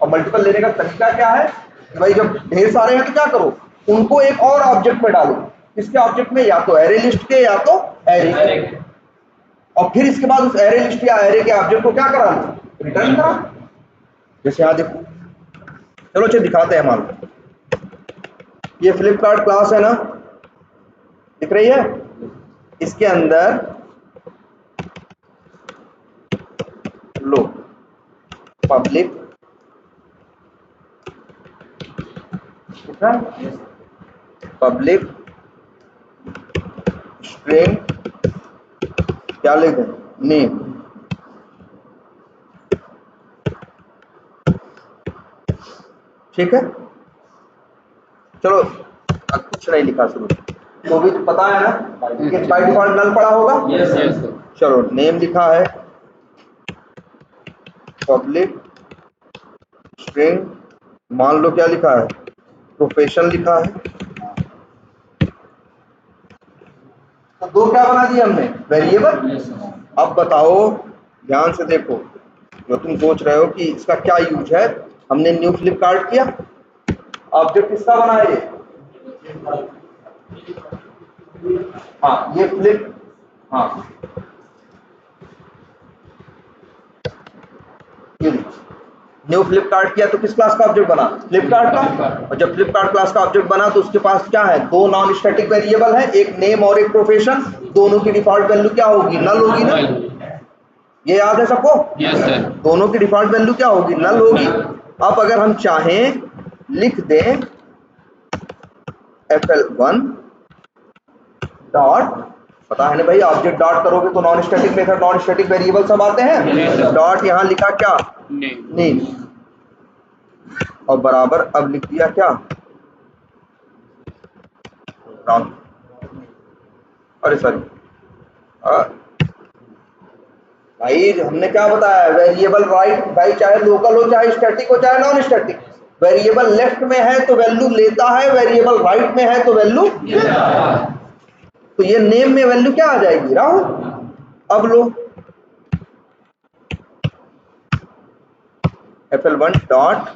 और मल्टीपल लेने का तरीका क्या है कि भाई जब ढेर सारे हैं तो क्या करो, उनको एक और ऑब्जेक्ट में डालो। इसके ऑब्जेक्ट में या तो एरे लिस्ट के या तो एरे, और फिर इसके बाद उस एरे लिस्ट या एरे के ऑब्जेक्ट को क्या करा लो? रिटर्न करा। जैसे यहां देखो, चलो अच्छा दिखाते हैं। मान लो ये फ्लिपकार्ट क्लास है ना, दिख रही है? इसके अंदर लो पब्लिक, पब्लिक स्ट्रिंग, क्या लिख दें? नेम। ठीक है, चलो अब कुछ नहीं लिखा शुरू, तो भी तो पता है ना कि बाय डिफॉल्ट नल पड़ा होगा। चलो नेम लिखा है, पब्लिक स्ट्रिंग, मान लो क्या लिखा है? प्रोफेशन लिखा है। तो दो क्या बना दिए हमने? वेरिएबल। अब बताओ, ध्यान से देखो, जो तुम सोच रहे हो कि इसका क्या यूज है, हमने न्यू फ्लिपकार्ट किया, ऑब्जेक्ट किसका बना है? हाँ ये फ्लिप, हाँ ये न्यू फ्लिपकार्ट किया तो किस क्लास का ऑब्जेक्ट बना? फ्लिपकार्ट का। और जब फ्लिपकार्ट क्लास का ऑब्जेक्ट बना तो उसके पास क्या है? दो नॉन स्टैटिक वेरिएबल है, एक नेम और एक प्रोफेशन। दोनों की डिफॉल्ट वैल्यू क्या होगी? नल होगी ना? ये याद है सबको? Yes sir. दोनों की डिफॉल्ट वैल्यू क्या होगी? नल होगी। अब अगर हम चाहें लिख दें fl1 डॉट, पता है ना भाई, ऑब्जेक्ट डॉट करोगे तो non static method, non static variable सब आते हैं। डॉट यहां लिखा क्या? नेम। और बराबर अब लिख दिया क्या? राम, अरे सॉरी भाई, हमने क्या बताया? वेरिएबल राइट, भाई चाहे लोकल हो, चाहे स्टैटिक हो, चाहे नॉन स्टैटिक। वेरिएबल लेफ्ट में है तो वैल्यू लेता है, वेरिएबल राइट में है तो वैल्यू लेता है। तो ये नेम में वैल्यू क्या आ जाएगी? राहुल। अब लो fl1 डॉट,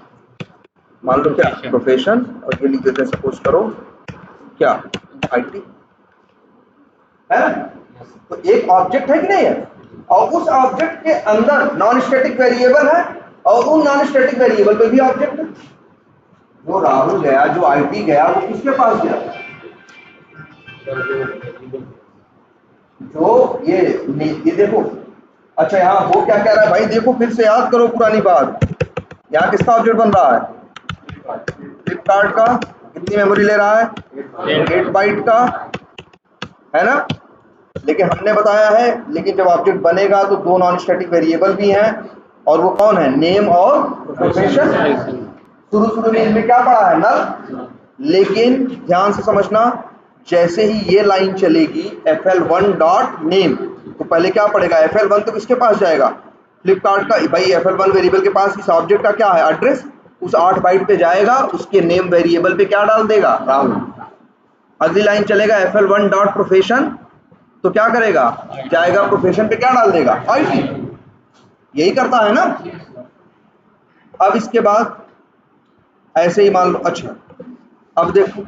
मान लो क्या? प्रोफेशन, और ये लिख देते हैं सपोज करो क्या? IT है ना? तो एक ऑब्जेक्ट है कि नहीं है, और उस ऑब्जेक्ट के अंदर नॉन स्टैटिक वेरिएबल है, और उन नॉन स्टैटिक वेरिएबल पे भी ऑब्जेक्ट है। जो राहुल गया, जो IT गया, वो किसके पास गया? जो ये देखो, अच्छा यहाँ वो क्या कह रहा है भाई? देखो फिर से याद करो पुरानी बात, यहाँ किसका ऑब्जेक्ट बन रहा है? फ्लिपकार्ट का। कितनी मेमोरी ले रहा है? 8 बाइट का, है ना? लेकिन हमने बताया है, लेकिन जब ऑब्जेक्ट बनेगा तो दो नॉन स्टैटिक वेरिएबल भी हैं, और वो कौन है? नेम और प्रोफेशन। शुरू में इनमें क्या पड़ा है? नल। लेकिन ध्यान से समझना, जैसे ही ये लाइन चलेगी fl1 डॉट नेम, तो पहले क्या पड़ेगा? fl1 तो किसके पास जाएगा? फ्लिपकार्ट का। भाई fl1 वेरिएबल के पास इस ऑब्जेक्ट का क्या है? एड्रेस। उस 8 बाइट पे जाएगा, उसके नेम वेरिएबल पे क्या डाल देगा? राहुल। अगली लाइन चलेगा fl1 डॉट प्रोफेशन, तो क्या करेगा? जाएगा प्रोफेशन पे क्या डाल देगा? IT। यही करता है ना? अब इसके बाद ऐसे ही मान लो, अच्छा अब देखो,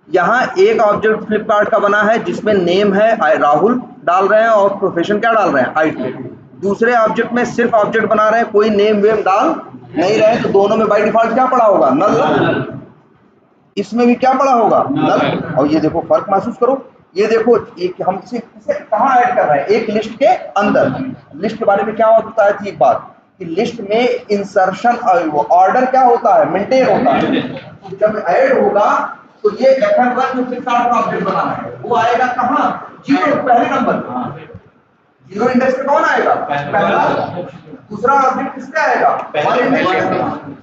यहाँ एक ऑब्जेक्ट फ्लिपकार्ट का बना है जिसमें नेम है राहुल डाल रहे हैं, और प्रोफेशन क्या डाल रहे हैं? IT। दूसरे ऑब्जेक्ट में सिर्फ ऑब्जेक्ट बना रहे हैं, कोई नेम वेम डाल नहीं रहे, तो दोनों में बाय डिफॉल्ट क्या पड़ा होगा? नल। इसमें भी क्या पड़ा होगा? नल। और ये देखो फर्क महसूस करो, ये देखो, एक हम इसे कहाँ ऐड कर रहे हैं, एक लिस्ट के अंदर। लिस्ट के बारे में क्या होता है थी एक बात कि लिस्ट में इंसर्शन ऑर्डर क्या होता है, मेंटेन होता है। तो जब ऐड होगा तो ये F1 जो फ्लिपकार्ट का ऑब्जेक्ट बनाना है वो आएगा कहाँ, 0 पहले नंबर पे। 0 इंडेक्स पे कौन आएगा, पहला। दूसरा ऑब्जेक्ट किस पे आएगा, 1 इंडेक्स पे।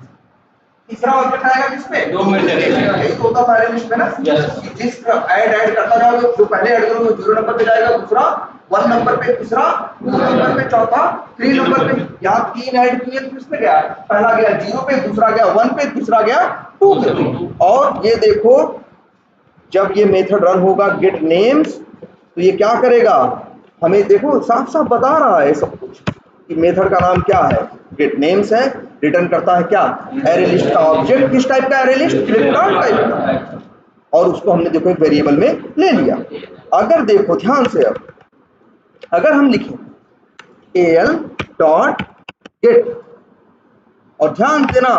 तीसरा ऑब्जेक्ट आएगा किस पे, 2 में से। यही तो होता पहले लिस्ट में ना, जिस ऐड करता जाओगे जो पहले ऐड करोगे 0 नंबर पे जाएगा, दूसरा 1 नंबर पे, तीसरा 2 नंबर पे, चौथा 3 नंबर पे। यहाँ 3 ऐड किए तो किस पे गया, पहला गया 0 पे, दूसरा गया 1 पे, तीसरा गया 2 पे। और ये देखो जब ये मेथड रन होगा गेट नेम्स, तो ये क्या करेगा, हमें देखो साफ साफ बता रहा है सब कुछ कि मेथड का नाम क्या है, गेट नेम्स है, रिटर्न करता है क्या, एरे लिस्ट का ऑब्जेक्ट। किस टाइप का एरे लिस्ट, फ्लिपकार्ट टाइप का। और उसको हमने देखो एक वेरिएबल में ले लिया। अगर देखो ध्यान से, अब अगर हम लिखें al डॉट गेट, और ध्यान देना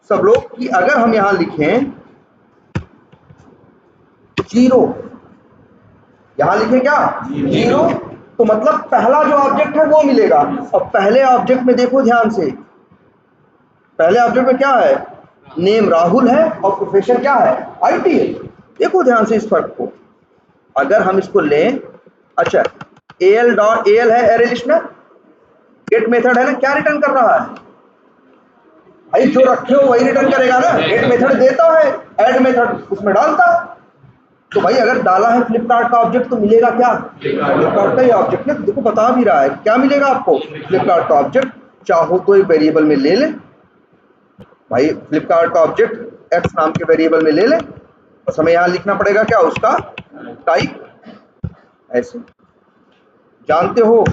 सब लोग कि अगर हम यहां लिखें 0, यहां लिखे क्या 0, तो मतलब पहला जो ऑब्जेक्ट है वो मिलेगा। और पहले ऑब्जेक्ट में देखो ध्यान से, पहले ऑब्जेक्ट में क्या है, नेम राहुल है और प्रोफेशन क्या है, आईटी है। देखो ध्यान से इस फर्क को। अगर हम इसको लें, अच्छा al डॉट al है एरे लिस्ट में, गेट मेथड है ना, क्या रिटर्न कर रहा है भाई, जो रखे हो वही रिटर्न करेगा ना। गेट मेथड देता है, ऐड मेथड उसमें डालता है। तो भाई अगर डाला है फ्लिपकार्ट का ऑब्जेक्ट तो मिलेगा क्या, फ्लिपकार्ट का ये ऑब्जेक्ट ना, देखो बता भी रहा है क्या मिलेगा आपको, फ्लिपकार्ट का ऑब्जेक्ट। चाहो तो एक वेरिएबल में ले ले भाई, फ्लिपकार्ट का ऑब्जेक्ट एक्स नाम के वेरिएबल में ले ले, बस हमें यहाँ लिखना पड़ेगा क्या, उसका टाइप। ऐसे जानते हो,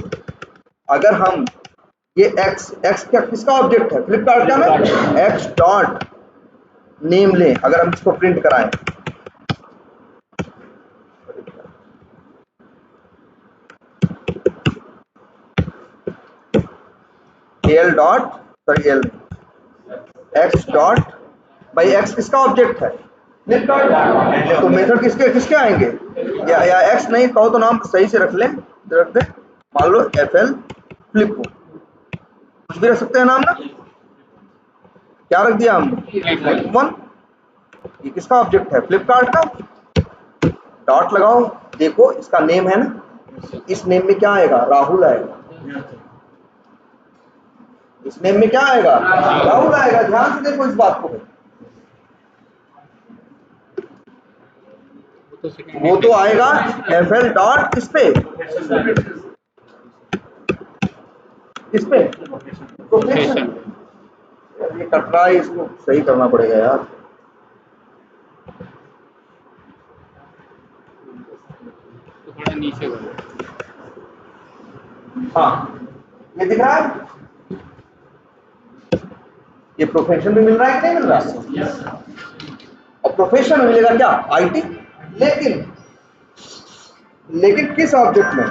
अगर हम ये एक्स क्या किसका ऑब्जेक्ट है, फ्लिपकार्ट का ना, एक्स डॉट नेम ले, अगर हम इसको प्रिंट कराएं, L dot sorry L x dot, भाई एक्स किसका ऑब्जेक्ट है, फ्लिपकार्ट। तो मेथड किसके किसके आएंगे, या एक्स नहीं कहो तो नाम सही से रख दे, मान लो FL फ्लिप, कुछ भी रख सकते हैं नाम ना, क्या रख दिया हमने 1। ये किसका ऑब्जेक्ट है, फ्लिपकार्ट का। डॉट लगाओ, देखो इसका नेम है ना, इस नेम में क्या आएगा, राहुल आएगा। इस नेम में क्या आएगा, राहुल आएगा। ध्यान से देखो इस बात को, वो तो आएगा FL डॉट इस पे प्रोफेशन। ये कटरा है, इसको सही करना पड़ेगा यार। थोड़ा नीचे करो। हाँ ये दिख रहा है, ये प्रोफेशन में मिल रहा है कि नहीं मिल रहा, और प्रोफेशन में मिलेगा क्या, आईटी। लेकिन किस ऑब्जेक्ट में,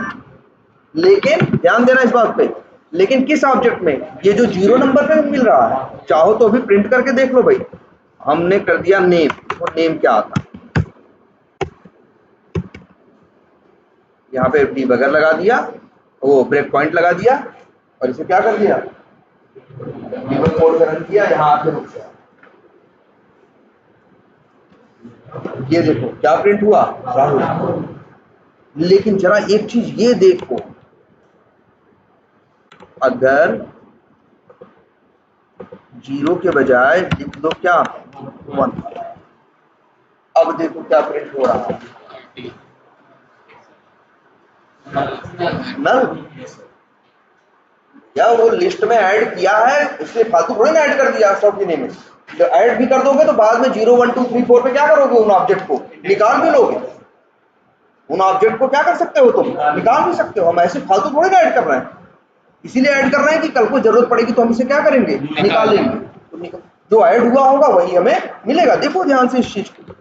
लेकिन ध्यान देना इस बात पे, लेकिन किस ऑब्जेक्ट में, ये जो 0 नंबर पे मिल रहा है। चाहो तो अभी प्रिंट करके देख लो भाई, हमने कर दिया नेम, और नेम क्या आता है, यहाँ पे डीबगर लगा दिया, वो ब्रेक पॉइंट लगा दिया, और इसे क्या कर दिया, डीबग कोड का रन किया, यहाँ आके रुक गया। ये देखो क्या प्रिंट हुआ, राहुल। लेकिन जरा एक चीज ये देखो, अगर 0 के बजाय लिख दो क्या 1, अब देखो क्या प्रिंट हो रहा है, नल। या वो लिस्ट में ऐड किया है इसलिए फालतू थोड़ी ना ऐड कर दिया सब की नेम में। तो ऐड भी कर दोगे तो बाद में 0 1 2 3 4 पे क्या करोगे, उन ऑब्जेक्ट को निकाल भी लोगे, उन ऑब्जेक्ट को क्या कर सकते हो तुम, निकाल भी सकते हो। हम ऐसे फालतू थोड़ी ना ऐड कर रहे हैं, इसीलिए ऐड कर रहे हैं कि कल को जरूरत पड़ेगी तो हम इसे क्या करेंगे, निकाल लेंगे। तो जो ऐड हुआ होगा वही हमें मिलेगा। देखो ध्यान से इस चीज को,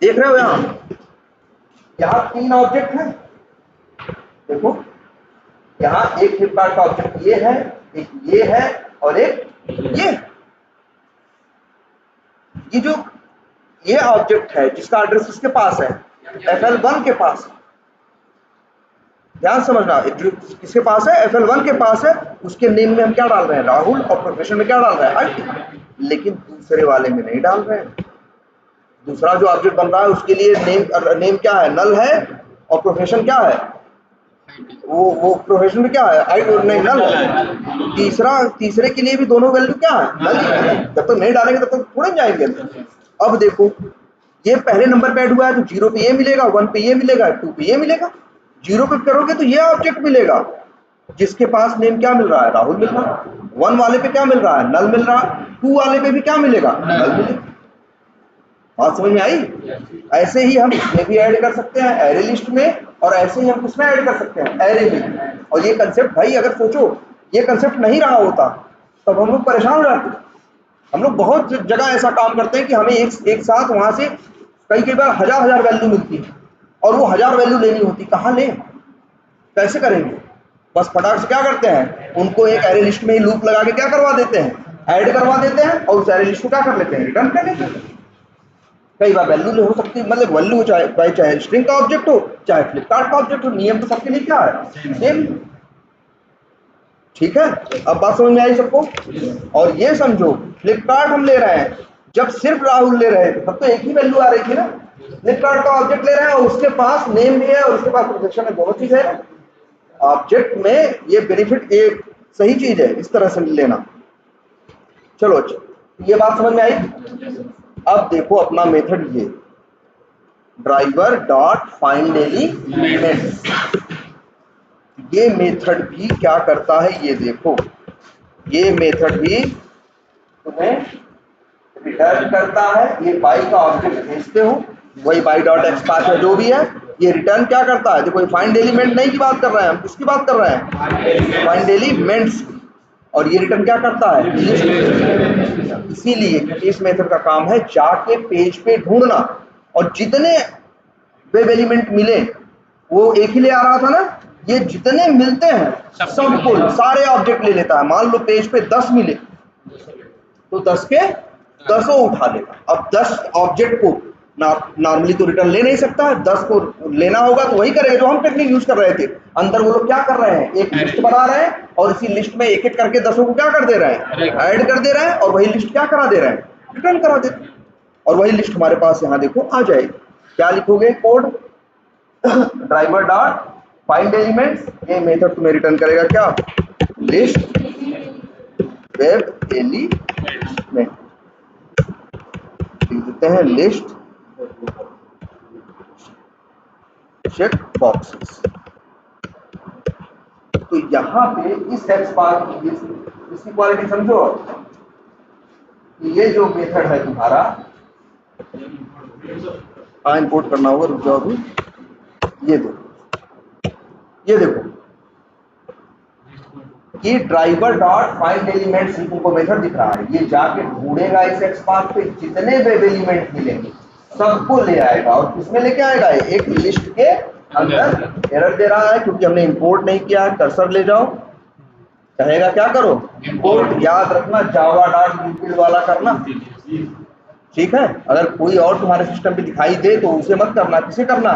देख रहे हो, यहाँ 3 ऑब्जेक्ट है, देखो यहाँ एक फ्लिपकार्ट का ऑब्जेक्ट ये है, एक ये है, और एक ये जो ये ऑब्जेक्ट है जिसका एड्रेस किसके पास है, FL1 के पास। ध्यान समझना, किसके पास है, FL1 के पास है। उसके नेम में हम क्या डाल रहे हैं, राहुल, और प्रोफेशन में क्या डाल रहे हैं, IT। लेकिन दूसरे वाले में नहीं डाल रहे हैं। दूसरा जो ऑब्जेक्ट बन रहा है उसके लिए नेम क्या है, नल है, और प्रोफेशन क्या है, वो प्रोफेशन में क्या है, आई नहीं नल है। तीसरे के लिए भी दोनों वैल्यू क्या है, नल ही है। जब तक नहीं डालेंगे तब तक थोड़े जाएंगे। अब देखो ये पहले नंबर पे ऐड हुआ है तो 0 पे ये मिलेगा, 1 पे ये मिलेगा, 2 पे ये मिलेगा। 0 पे करोगे तो ये ऑब्जेक्ट मिलेगा जिसके पास नेम क्या मिल रहा है, राहुल मिल रहा है। 1 वाले पे क्या मिल रहा है, नल मिल रहा है। 2 वाले पे भी क्या मिलेगा, नल मिलेगा। बात समझ में आई। ऐसे ही हम इसमें भी ऐड कर सकते हैं एरे लिस्ट में, और ऐसे ही हम किसमें ऐड कर सकते हैं, एरे में। और ये कंसेप्ट भाई अगर सोचो ये कंसेप्ट नहीं रहा होता तब हम लोग परेशान हो जाते। हम लोग बहुत जगह ऐसा काम करते हैं कि हमें एक साथ वहां से कई बार हजार वैल्यू मिलती है और वो 1000 वैल्यू लेनी होती, कहाँ लें, कैसे करेंगे। बस फटाक से क्या करते हैं, उनको एक एरे लिस्ट में ही लूप लगा के क्या करवा देते हैं, ऐड करवा देते हैं, और उस एरे लिस्ट को क्या कर लेते हैं, रिटर्न कर लेते हैं। कई बार वैल्यू हो सकती है, मतलब वैल्यू चाहे स्ट्रिंग का ऑब्जेक्ट हो चाहे फ्लिपकार्ट का ऑब्जेक्ट हो, नियम तो सबके लिए क्या है, सेम। ठीक है, अब बात समझ में आई सबको। और ये समझो फ्लिपकार्ट हम ले रहे हैं, जब सिर्फ राहुल ले रहे थे तब तो एक ही वैल्यू आ रही थी ना। फ्लिपकार्ट का ऑब्जेक्ट ले रहे हैं और उसके पास नेम भी है और उसके पास प्रोफेशन है, दोनों चीज है। ऑब्जेक्ट में ये बेनिफिट एक सही चीज है, इस तरह से लेना। चलो अच्छा, ये बात समझ में आई। अब देखो अपना मेथड, ये ड्राइवर डॉट फाइंड एलिमेंट्स, ये मेथड भी क्या करता है, ये देखो ये मेथड भी तुम्हें रिटर्न करता है। ये बाई का ऑब्जेक्ट भेजते हो, वही बाई डॉट एक्सपाथ है जो भी है, ये रिटर्न क्या करता है, देखो फाइंड एलिमेंट नहीं की बात कर रहे हैं हम, किसकी बात कर रहे हैं, फाइंड एलिमेंट्स। और ये रिटर्न क्या करता है, लिस्ट। इसीलिए इस मेथड का काम है जाके पेज पे ढूंढना, और जितने वेब एलिमेंट मिले वो एक ही ले आ रहा था ना, ये जितने मिलते हैं सबको सारे ऑब्जेक्ट ले लेता है। मान लो पेज पे 10 मिले तो 10 के 10 उठा लेगा। अब 10 ऑब्जेक्ट को नॉर्मली तो रिटर्न ले नहीं सकता है, 10 को लेना होगा तो वही करेगा जो हम टेक्निक यूज कर रहे थे। अंदर वो लोग क्या कर रहे हैं, एक लिस्ट बना रहे हैं और इसी लिस्ट में एक एक करके 10 को क्या कर दे रहे हैं, ऐड कर दे रहे हैं, और वही लिस्ट क्या करा दे रहे हैं, रिटर्न करा देते हैं। और वही लिस्ट हमारे पास यहाँ देखो आ जाएगी। क्या लिखोगे code, driver dot find elements, ये मेथड तुम्हें रिटर्न करेगा क्या, लिस्ट वेब एलिमेंट। लिख देते हैं लिस्ट चेक बॉक्सेस। तो यहाँ पे इस टेक्स्ट पाथ की इसकी क्वालिटी समझो। ये जो मेथड है तुम्हारा, इंपोर्ट करना होगा, रुक जाओ अभी। ये देखो कि ड्राइवर डॉट फाइंड एलिमेंट्स तुमको मेथड दिख रहा है, ये जाके ढूंढेगा इस एक्स पाथ पे जितने वेब एलिमेंट मिलेंगे सबको ले आएगा, और किसमें लेके आएगा, एक लिस्ट के अंदर। एरर दे रहा है क्योंकि हमने इंपोर्ट नहीं किया है, कर्सर ले जाओ, कहेगा क्या करो, इंपोर्ट। याद रखना जावा डॉट यूटिल वाला करना, ठीक है। अगर कोई और तुम्हारे सिस्टम पे दिखाई दे तो उसे मत करना, किसे करना,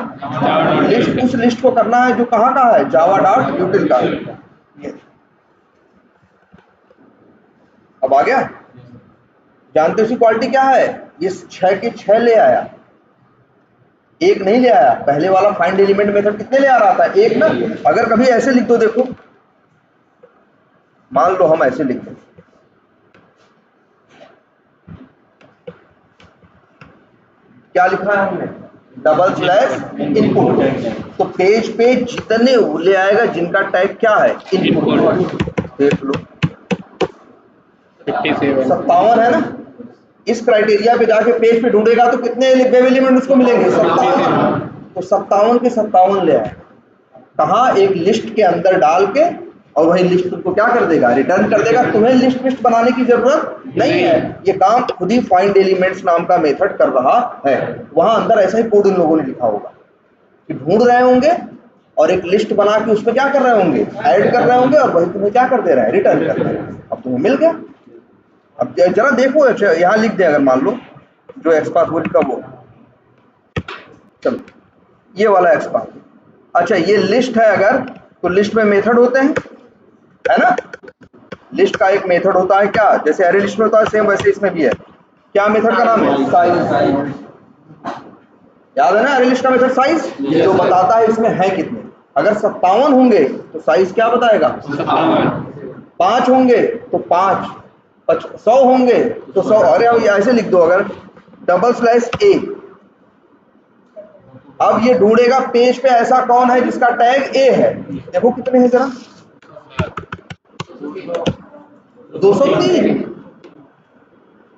लिस्ट, उस लिस्ट को करना है जो कहाँ का है, जावा डॉट यूटिल का। अब आ गया, जानते हो इसकी क्वालिटी क्या है, ये 6 के 6 ले आया, एक नहीं ले आया। पहले वाला फाइंड एलिमेंट मेथड कितने ले आ रहा था, एक ना। अगर कभी ऐसे लिख दो, देखो मान लो हम ऐसे लिख दें, क्या लिखा है हमने, डबल स्लैश इनपुट, तो पेज पे जितने वो ले आएगा जिनका टैग क्या है, इनपुट। देख लो 57 है ना। इस क्राइटेरिया पे जाके पेज पे ढूंढेगा तो कितने वेब एलिमेंट उसको मिलेंगे, 57। तो 57 के 57 ले आए, कहाँ, एक लिस्ट के अंदर डाल के, और वही लिस्ट तुमको क्या कर देगा, रिटर्न कर देगा। तुम्हें लिस्ट बनाने की जरूरत नहीं है, ये काम खुद ही फाइंड एलिमेंट्स नाम का मेथड कर रहा है। वहां अंदर ऐसा ही कोड इन लोगों ने लिखा होगा कि ढूंढ रहे होंगे और एक लिस्ट बना के उसमें क्या कर रहे होंगे, ऐड कर रहे होंगे, और वही तुम्हें क्या कर दे रहा है, रिटर्न कर रहा है। अब तुम्हें मिल गया। अब जरा देखो, अच्छा यहाँ लिख दे, अगर मान लो जो XPath वो लिखा वो, चलो ये वाला XPath। अच्छा ये लिस्ट है अगर, तो लिस्ट में मेथड होते हैं, है ना। लिस्ट का एक मेथड होता है क्या, जैसे अरे लिस्ट में होता है सेम वैसे इसमें भी है। क्या मेथड का नाम है? साइज। याद है ना अरे लिस्ट का मेथड साइज, जो बताता है इसमें है कितने। अगर 57 होंगे तो साइज क्या बताएगा? 5 होंगे तो 5, 100 होंगे तो 100। अरे अब ऐसे लिख दो, अगर /A। अब ये ढूंढेगा पेज पे ऐसा कौन है जिसका टैग A है। देखो कितने हैं जरा, 203।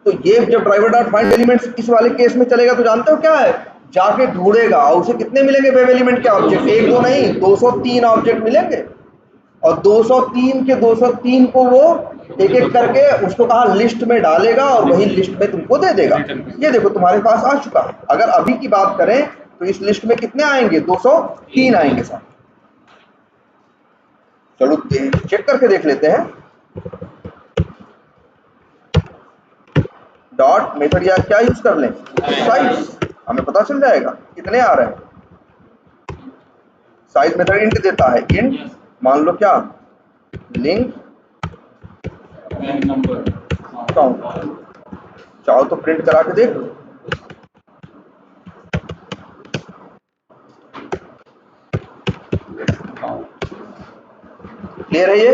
तो ये जब ड्राइवर डॉट फाइंड एलिमेंट्स इस वाले केस में चलेगा तो जानते हो क्या है, जाके ढूंढेगा और उसे कितने मिलेंगे वेब एलिमेंट के ऑब्जेक्ट, एक दो नहीं 203 ऑब्जेक्ट मिलेंगे। और 203 के 203 को वो एक एक करके उसको कहा लिस्ट में डालेगा और वही लिस्ट में तुमको दे देगा। ये देखो तुम्हारे पास आ चुका है। अगर अभी की बात करें तो इस लिस्ट में कितने आएंगे? 203 आएंगे साहब। चलो चेक करके देख लेते हैं। डॉट मेथड या क्या यूज कर लें? साइज, हमें पता चल जाएगा कितने आ रहे हैं। साइज मेथड इंट देता है, इंट मान लो क्या, लिंक काउंट। चाहो तो प्रिंट करा के देख लो। क्लियर है ये?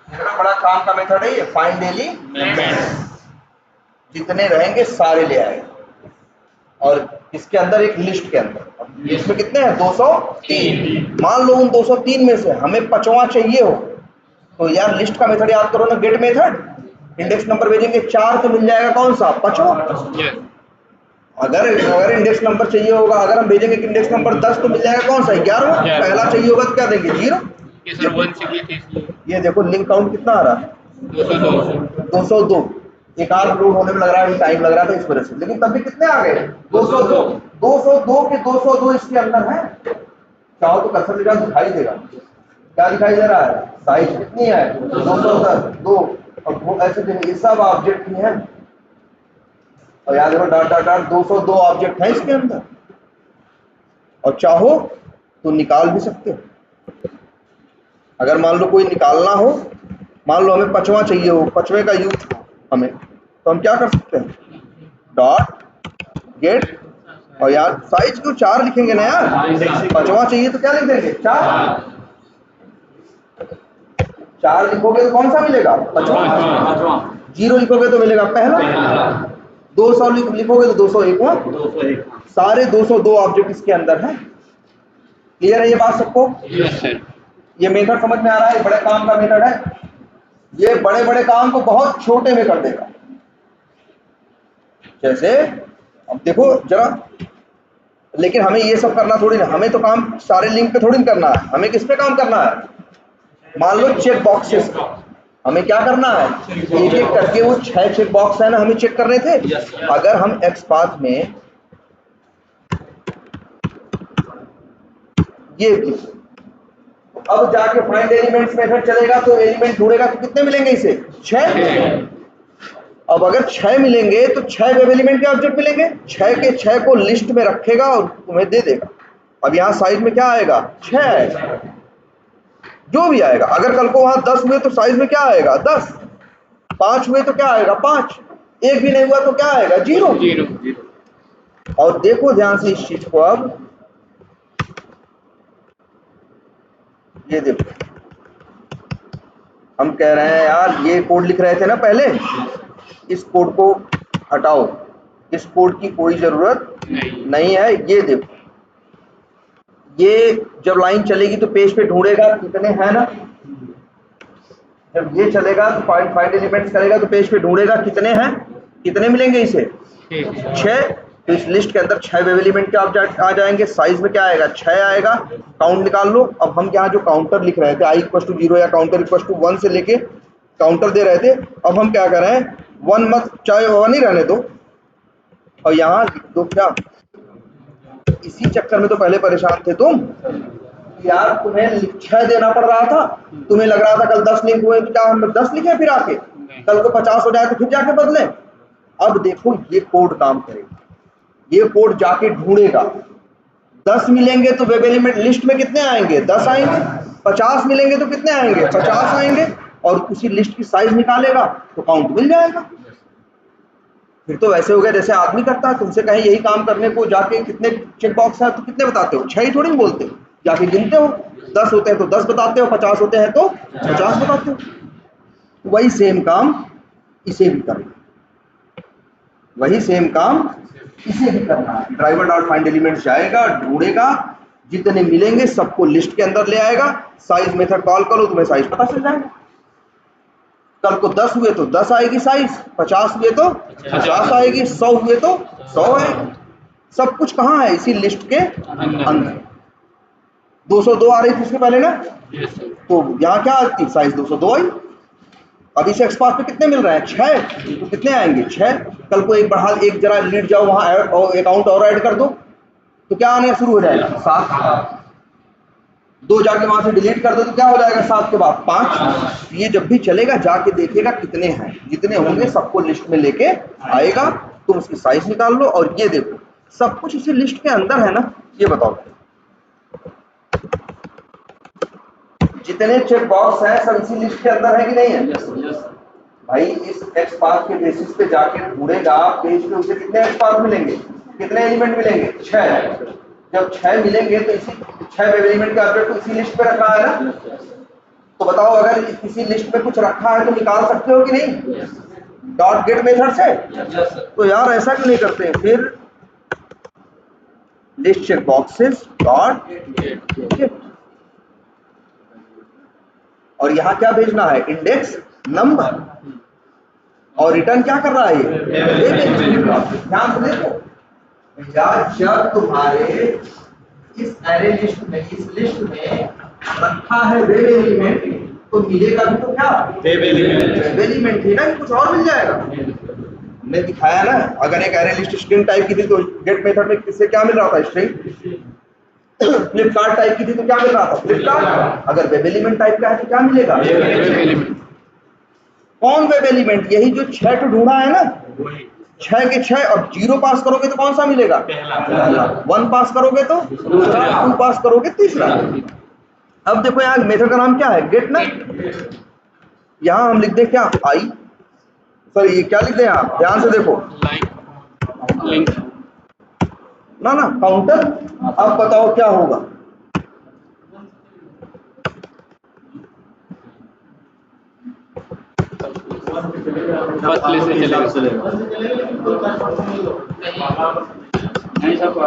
इतना बड़ा काम का मेथड है ये, फाइंड एलिमेंट्स। जितने रहेंगे सारे ले आएगा और इसके अंदर एक लिस्ट के अंदर। इसमें कितने हैं? 203। मान लो उन 203 में से हमें 5वां चाहिए हो तो यार लिस्ट का मेथड याद करो ना, गेट मेथड। इंडेक्स नंबर भेजेंगे 4 तो मिल जाएगा कौन सा? 5वां। अगर इंडेक्स नंबर चाहिए होगा, अगर हम भेजेंगे कि इंडेक्स नंबर 10 तो मिल जाएगा कौन सा? 11वां। पहला चाहिए होगा तो क्या देंगे? 0। ये देखो लिंक काउंट कितना आ रहा है? 202। एक आध लोड होने में लग रहा है, टाइम लग रहा था इस वजह से, लेकिन तब भी कितने आ गए? 202। 202 के 202 इसके अंदर है। चाहो तो कर्सर निकाल दिखाई देगा। क्या दिखाई दे रहा है? साइज कितनी है? 210 2। और वो ऐसे ये सब ऑब्जेक्ट ही है। और याद रखो डॉट डॉट डॉट 202 ऑब्जेक्ट है इसके अंदर। और चाहो तो निकाल भी सकते हो। अगर मान लो कोई निकालना हो, मान लो हमें 5वां चाहिए हो, 5वें का यूज हमें, तो हम क्या कर सकते हैं? डॉट गेट, और यार साइज क्यों 4 लिखेंगे ना यार, 5वां चाहिए तो क्या लिख देंगे? 4 लिखोगे तो कौन सा मिलेगा? 5वां। 0 लिखोगे तो मिलेगा पहला। 200 लिखोगे तो 201। सारे 202 ऑब्जेक्ट इसके अंदर है। क्लियर है ये बात सबको? ये मेथड समझ में आ रहा है? बड़े काम का मेथड है ये। बड़े बड़े काम को बहुत छोटे में कर देगा। जैसे अब देखो जरा, लेकिन हमें ये सब करना थोड़ी ना, हमें तो काम सारे लिंक पे थोड़ी ना करना है। हमें किस पे काम करना है? मान लो चेक बॉक्सेस, हमें क्या करना है? एक एक करके वो 6 चेक बॉक्स है ना, हमें चेक करने थे। अगर हम XPath में ये अब जाके फाइंड एलिमेंट्स मेथड चलेगा तो एलिमेंट ढूंढेगा तो कितने मिलेंगे इसे? 6। अब अगर 6 मिलेंगे तो 6 वेब एलिमेंट के ऑब्जेक्ट मिलेंगे। 6 के 6 को लिस्ट में रखेगा और तुम्हें दे देगा। अब यहाँ साइज में क्या आएगा? 6 आएगा। जो भी आएगा, अगर कल को वहां 10 हुए तो साइज में क्या आएगा? 10। 5 हुए तो क्या आएगा? 5। एक भी नहीं हुआ तो क्या आएगा? 0। और देखो ध्यान से इस चीज को, अब ये देखो, हम कह रहे हैं यार ये कोड लिख रहे थे ना पहले, इस कोड को हटाओ, इस कोड की कोई जरूरत नहीं है। ये देखो, ये जब लाइन चलेगी तो पेज पे ढूंढेगा कितने हैं ना। जब ये चलेगा तो फाइंड एलिमेंट्स करेगा तो पेज पे ढूंढेगा कितने हैं, कितने मिलेंगे इसे? 6। तो इस लिस्ट के अंदर 6 वेब एलिमेंट क्या आ जाएंगे, साइज में क्या आएगा 6 आएगा, काउंट निकाल लो। अब हम यहाँ जो काउंटर लिख रहे थे i = 0 या काउंटर = 1 से लेके काउंटर दे रहे थे, अब हम क्या कर रहे हैं 1 मत, चाहे 1 ही रहने दो और यहाँ लिख दो क्या। इसी चक्कर में तो पहले परेशान थे तुम यार, तुम्हें 6 देना पड़ रहा था, तुम्हें लग रहा था कल 10 लिंक हुए तो क्या हम 10 लिखे फिर आके, कल को 50 हो जाए तो फिर जाके बदले। अब देखो ये कोड काम करेगा, ये कोड जाके ढूंढेगा 10 मिलेंगे तो वेब एलिमेंट लिस्ट में कितने आएंगे 10 आएंगे, 50 मिलेंगे तो कितने आएंगे 50 आएंगे, और उसी लिस्ट की साइज निकालेगा तो काउंट मिल जाएगा। फिर तो वैसे हो गया जैसे आदमी करता है, तुमसे कहें यही काम करने को जाके कितने चेक बॉक्स है तो कितने बताते हो, 6 ही थोड़ी बोलते हो, जाके गिनते हो, 10 होते हैं तो 10 बताते हो, 50 होते हैं तो 50 बताते हो। वही सेम काम इसे भी करना, वही सेम काम इसे भी करना है। ड्राइवर डॉट फाइंड एलिमेंट्स जाएगा, ढूंढेगा, जितने मिलेंगे सबको लिस्ट के अंदर ले आएगा, साइज मेथड कॉल करो तुम्हें साइज पता चल जाएगा। कल को 10 हुए तो 10 आएगी साइज, 50 हुए तो 50 आएगी, 100 हुए तो 100 आएगी। सब कुछ कहाँ है इसी लिस्ट के अंदर। 202 आ रही थी इसके पहले ना, तो यहाँ क्या आती साइज 202 आई। अब इसे एक्सपाथ पे कितने मिल रहे हैं 6, तो कितने आएंगे 6। कल को एक बढ़ा, एक जरा लीड जाओ वहाँ अकाउंट और ऐड कर दो तो क्या आने शुरू हो जाएगा 7। 2 जाके वहां से डिलीट कर दो तो क्या हो जाएगा 7 के बाद 5। ये जब भी चलेगा जाके देखेगा कितने हैं, जितने होंगे सबको लिस्ट में लेके आएगा, तुम उसकी साइज निकाल लो। और ये देखो सब कुछ इसी लिस्ट के अंदर है ना। ये बताओ जितने चेक बॉक्स हैं सब इसी लिस्ट के अंदर है कि नहीं है? भाई इस एक्सपाथ के बेसिस पे जाके ढूंढेगा पेज पे, उसे कितने एक्सपाथ मिलेंगे, कितने एलिमेंट मिलेंगे 6। जब 6 मिलेंगे तो इसी 6 वेब एलिमेंट का ऑब्जेक्ट इसी लिस्ट पे रखा है ना। तो बताओ अगर इसी लिस्ट में कुछ रखा है तो निकाल सकते हो कि नहीं डॉट गेट मेथड से। तो यार ऐसा क्यों नहीं करते फिर, list check boxes dot get, और यहाँ क्या भेजना है इंडेक्स नंबर, और रिटर्न क्या कर रहा है ये। ध्यान से देखो यार, जब तुम्हारे इस एरे लिस्ट में, इस लिस्ट में रखा है वेब एलिमेंट तो मिलेगा भी तो क्या वेब एलिमेंट ही ना, कुछ और मिल जाएगा। हमने दिखाया ना, अगर एक एरे लिस्ट स्ट्रिंग टाइप की थी तो गेट मेथड में किससे क्या मिल रहा था स्ट्रिंग। फ्लिपकार्ट टाइप की थी तो क्या मिल रहा था फ्लिपकार्ट। अगर वेब एलिमेंट टाइप का है तो क्या मिलेगा कौन वेब एलिमेंट, यही जो 6 तो ढूंढा है ना, 6 के 6। और 0 पास करोगे तो कौन सा मिलेगा पहला, 1 पास करोगे तो दूसरा, 2 पास करोगे तीसरा। अब देखो यहाँ मेथड का नाम क्या है गेट ना। यहाँ हम लिख दे क्या आई, सॉरी ये क्या लिख दे यहाँ, ध्यान से देखो लिंक ना ना काउंटर। अब बताओ क्या होगा, फर्स्ट प्लेस से चलेगा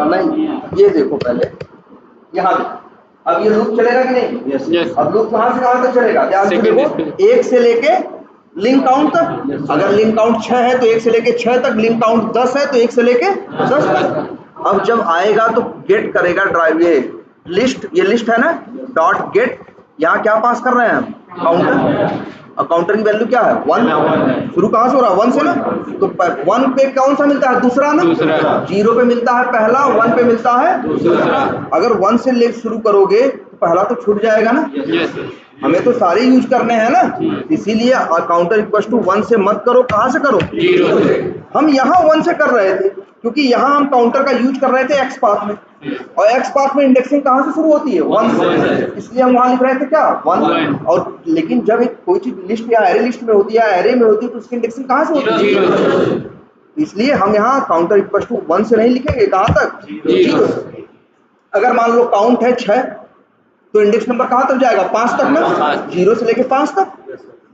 नहीं। ये देखो पहले यहाँ देखो, अब ये लूप चलेगा कि नहीं। Yes. अब लूप कहाँ से कहाँ तक चलेगा, ध्यान से देखो 1 से लेके लिंक काउंट तक। अगर लिंक काउंट 6 है तो 1 से लेके 6 तक, लिंक काउंट 10 है तो 1 से लेके 10 तक। अब जब आएगा तो गेट करेगा ड्राइव, ये लिस्ट, ये लिस्ट है ना डॉट गेट। यहाँ क्या पास कर रहे हैं हम काउंटर, और काउंटर की वैल्यू क्या है 1। शुरू कहाँ से हो रहा है 1 से ना, तो 1 पे कौन सा मिलता है दूसरा ना, 0 पे मिलता है पहला, 1 पे मिलता है दूसरा। अगर 1 से ले शुरू करोगे तो पहला तो छूट जाएगा ना। हमें तो सारे यूज करने हैं ना, इसीलिए काउंटर इक्वल टू 1 से मत करो, कहाँ से करो 0 से। हम यहाँ 1 से कर रहे थे क्योंकि यहाँ हम काउंटर का यूज कर रहे थे एक्स पाथ में, और एक्स पाथ में इंडेक्सिंग कहाँ से शुरू होती है 1 से, इसलिए हम वहाँ लिख रहे थे क्या 1। और लेकिन जब एक कोई चीज लिस्ट या एरे लिस्ट में होती है, एरे में होती है, तो उसकी इंडेक्सिंग कहाँ से होती है, इसलिए हम यहाँ काउंटर इक्वल टू 1 से नहीं लिखेंगे, कहाँ तक 0 से। अगर मान लो काउंट है 6 तो इंडेक्स नंबर कहाँ तक जाएगा 5 तक ना, 0 से लेके 5 तक।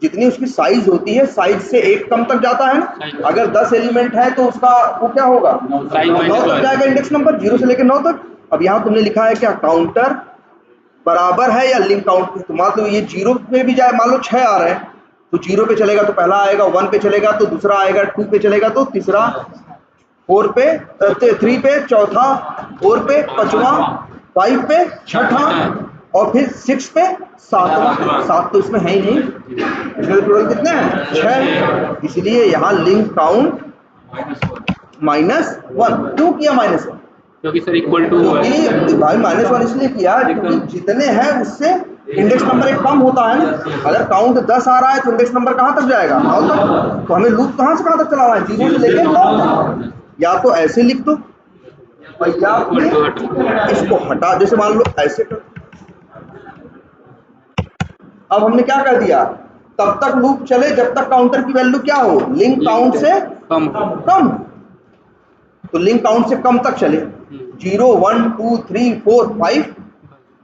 जितनी उसकी साइज होती है साइज से 1 कम तक जाता है ना। अगर 10 एलिमेंट है तो उसका वो क्या होगा 9 तक जाएगा इंडेक्स नंबर, 0 से लेके 9 तक। अब यहाँ तुमने लिखा है क्या काउंटर बराबर है या लिंक काउंट, तो मान लो ये 0 पे भी जाए, मान लो 6 आ रहे हैं तो 0 पे चलेगा तो पहला आएगा, 1 पे चलेगा तो दूसरा आएगा, 2 पे चलेगा तो तीसरा, 4 पे 3 पे चौथा, 4 पे पांचवा, 5 पे छठा और फिर 6 पे सातवां। 7 तो इसमें है ही नहीं, इसमें टोटल कितने हैं 6, इसलिए यहाँ लिंक काउंट -1। क्यों किया -1? क्योंकि सर इक्वल टू क्योंकि भाई -1 इसलिए किया क्योंकि जितने हैं उससे इंडेक्स नंबर एक कम होता है ना। अगर काउंट 10 आ रहा है तो इंडेक्स नंबर कहाँ तक जाएगा 9 तक। तो हमें लूप कहाँ से कहाँ तक चलाना है 0 से लेकर 9 तक। या तो ऐसे लिख दो या फिर इसको हटा, जैसे मान लो ऐसे कर। अब हमने क्या कर दिया, तब तक लूप चले जब तक काउंटर की वैल्यू क्या हो, लिंक काउंट से कम। तो लिंक काउंट से कम तक चले, 0 1 2 3 4 5।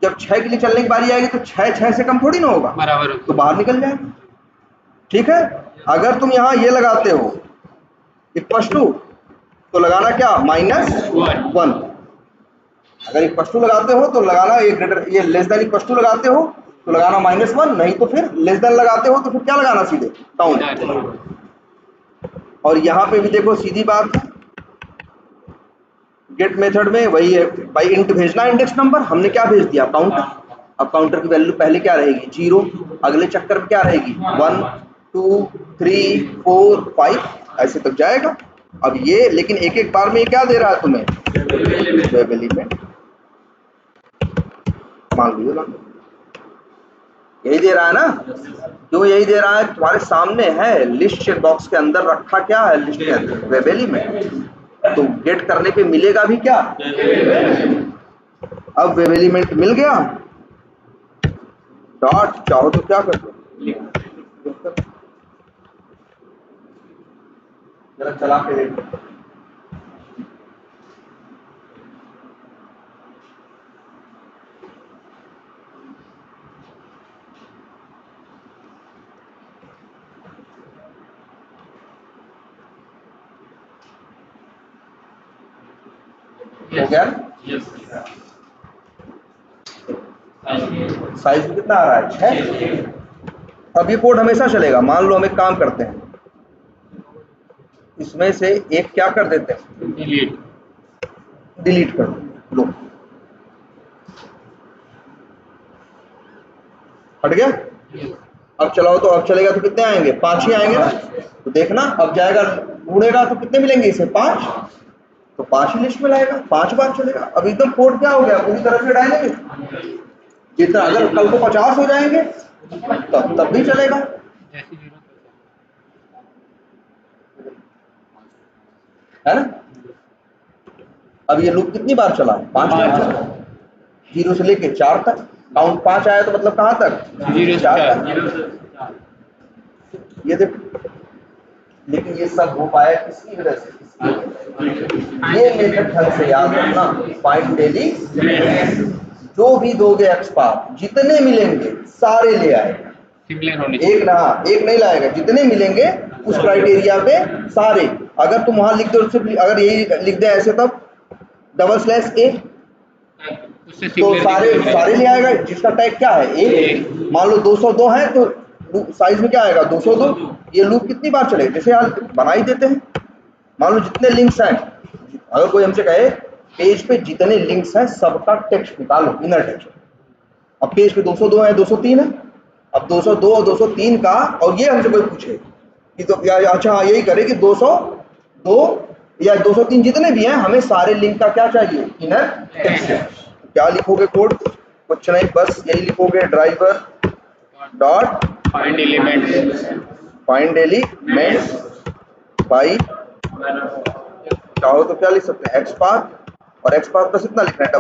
जब 6 के लिए चलने की बारी आएगी तो 6 से कम थोड़ी ना होगा, बराबर, तो बाहर निकल जाएगा। ठीक है, अगर तुम यहाँ ये लगाते हो इक्वल टू तो लगाना क्या -1। अगर इक्वल टू लगाते हो तो लगाना ये लेस देन इक्वल टू लगाते हो तो लगाना -1, नहीं तो फिर लेस देन लगाते हो तो फिर क्या लगाना सीधे काउंट। और यहाँ पे भी देखो सीधी बात है, गेट मेथड में वही है भाई, इंट भेजना इंडेक्स नंबर, हमने क्या भेज दिया काउंटर। अब काउंटर की वैल्यू पहले क्या रहेगी 0, अगले चक्कर में क्या रहेगी 1 2 3 4 5 ऐसे तक जाएगा। अब ये लेकिन एक एक बार में ये क्या दे रहा है तुम्हें, वेब एलिमेंट मान लियो ना, यही दे रहा है ना। क्यों यही दे रहा है, तुम्हारे सामने है लिस्ट चेक बॉक्स के अंदर रखा क्या है, लिस्ट के अंदर वेब एलिमेंट। तो गेट करने पे मिलेगा भी क्या, अब वेब एलिमेंट मिल गया, डॉट चाहो तो क्या कर दो, जरा चला के देखो। हो गया, साइज कितना आ रहा है 6। अब ये कोड हमेशा चलेगा। मान लो हम एक काम करते हैं, इसमें से एक क्या कर देते हैं डिलीट कर दो, लो हट गया। अब चलाओ तो अब चलेगा तो कितने आएंगे 5 ही आएंगे ना। तो देखना अब जाएगा ढूंढेगा तो कितने मिलेंगे इसे 5, तो 5 ही लिस्ट में लाएगा, 5 बार चलेगा। अब एकदम कोड क्या हो गया, पूरी तरह से डायनेमिक। जितना अगर कल को 50 हो जाएंगे तब भी चलेगा। है ना। अब ये लूप कितनी बार चला, 5 बार चला, 0 से लेके 4 तक। काउंट 5 आया तो मतलब कहाँ तक 0 से 4 तक। ये देखो, लेकिन ये सब हो पाया किसकी वजह से, ये मेथड ढंग से याद रखना, फाइंड डेली जो भी दोगे एक्स पाथ जितने मिलेंगे सारे ले आएगा, एक नहीं लाएगा, जितने मिलेंगे उस क्राइटेरिया पे सारे। अगर तुम वहां लिख दो, अगर यही लिख दे ऐसे तब /a तो सारे ले आएगा, जिसका टैग क्या है ए। मान लो 202 है तो साइज में क्या आएगा 202। ये लूप कितनी बार चलेगा, जैसे यार बना ही देते हैं। मान लो जितने लिंक्स हैं, अगर कोई हमसे कहे पेज पे जितने लिंक्स हैं सबका टेक्स्ट निकालो, इनर टेक्स्ट। अब पेज पे 202 है 203 है, अब 202 और 203 का, और ये हमसे कोई पूछे कि तो अच्छा हाँ यही करे कि 202 या 203 जितने भी हैं हमें सारे लिंक का क्या चाहिए, इनर टेक्स्ट। क्या लिखोगे कोड, कुछ नहीं, बस यही लिखोगे driver dot find element by, चाहो तो क्या लिख सकते हैं एक्स पाथ, और एक्स पाथ बस इतना लिखना है /a।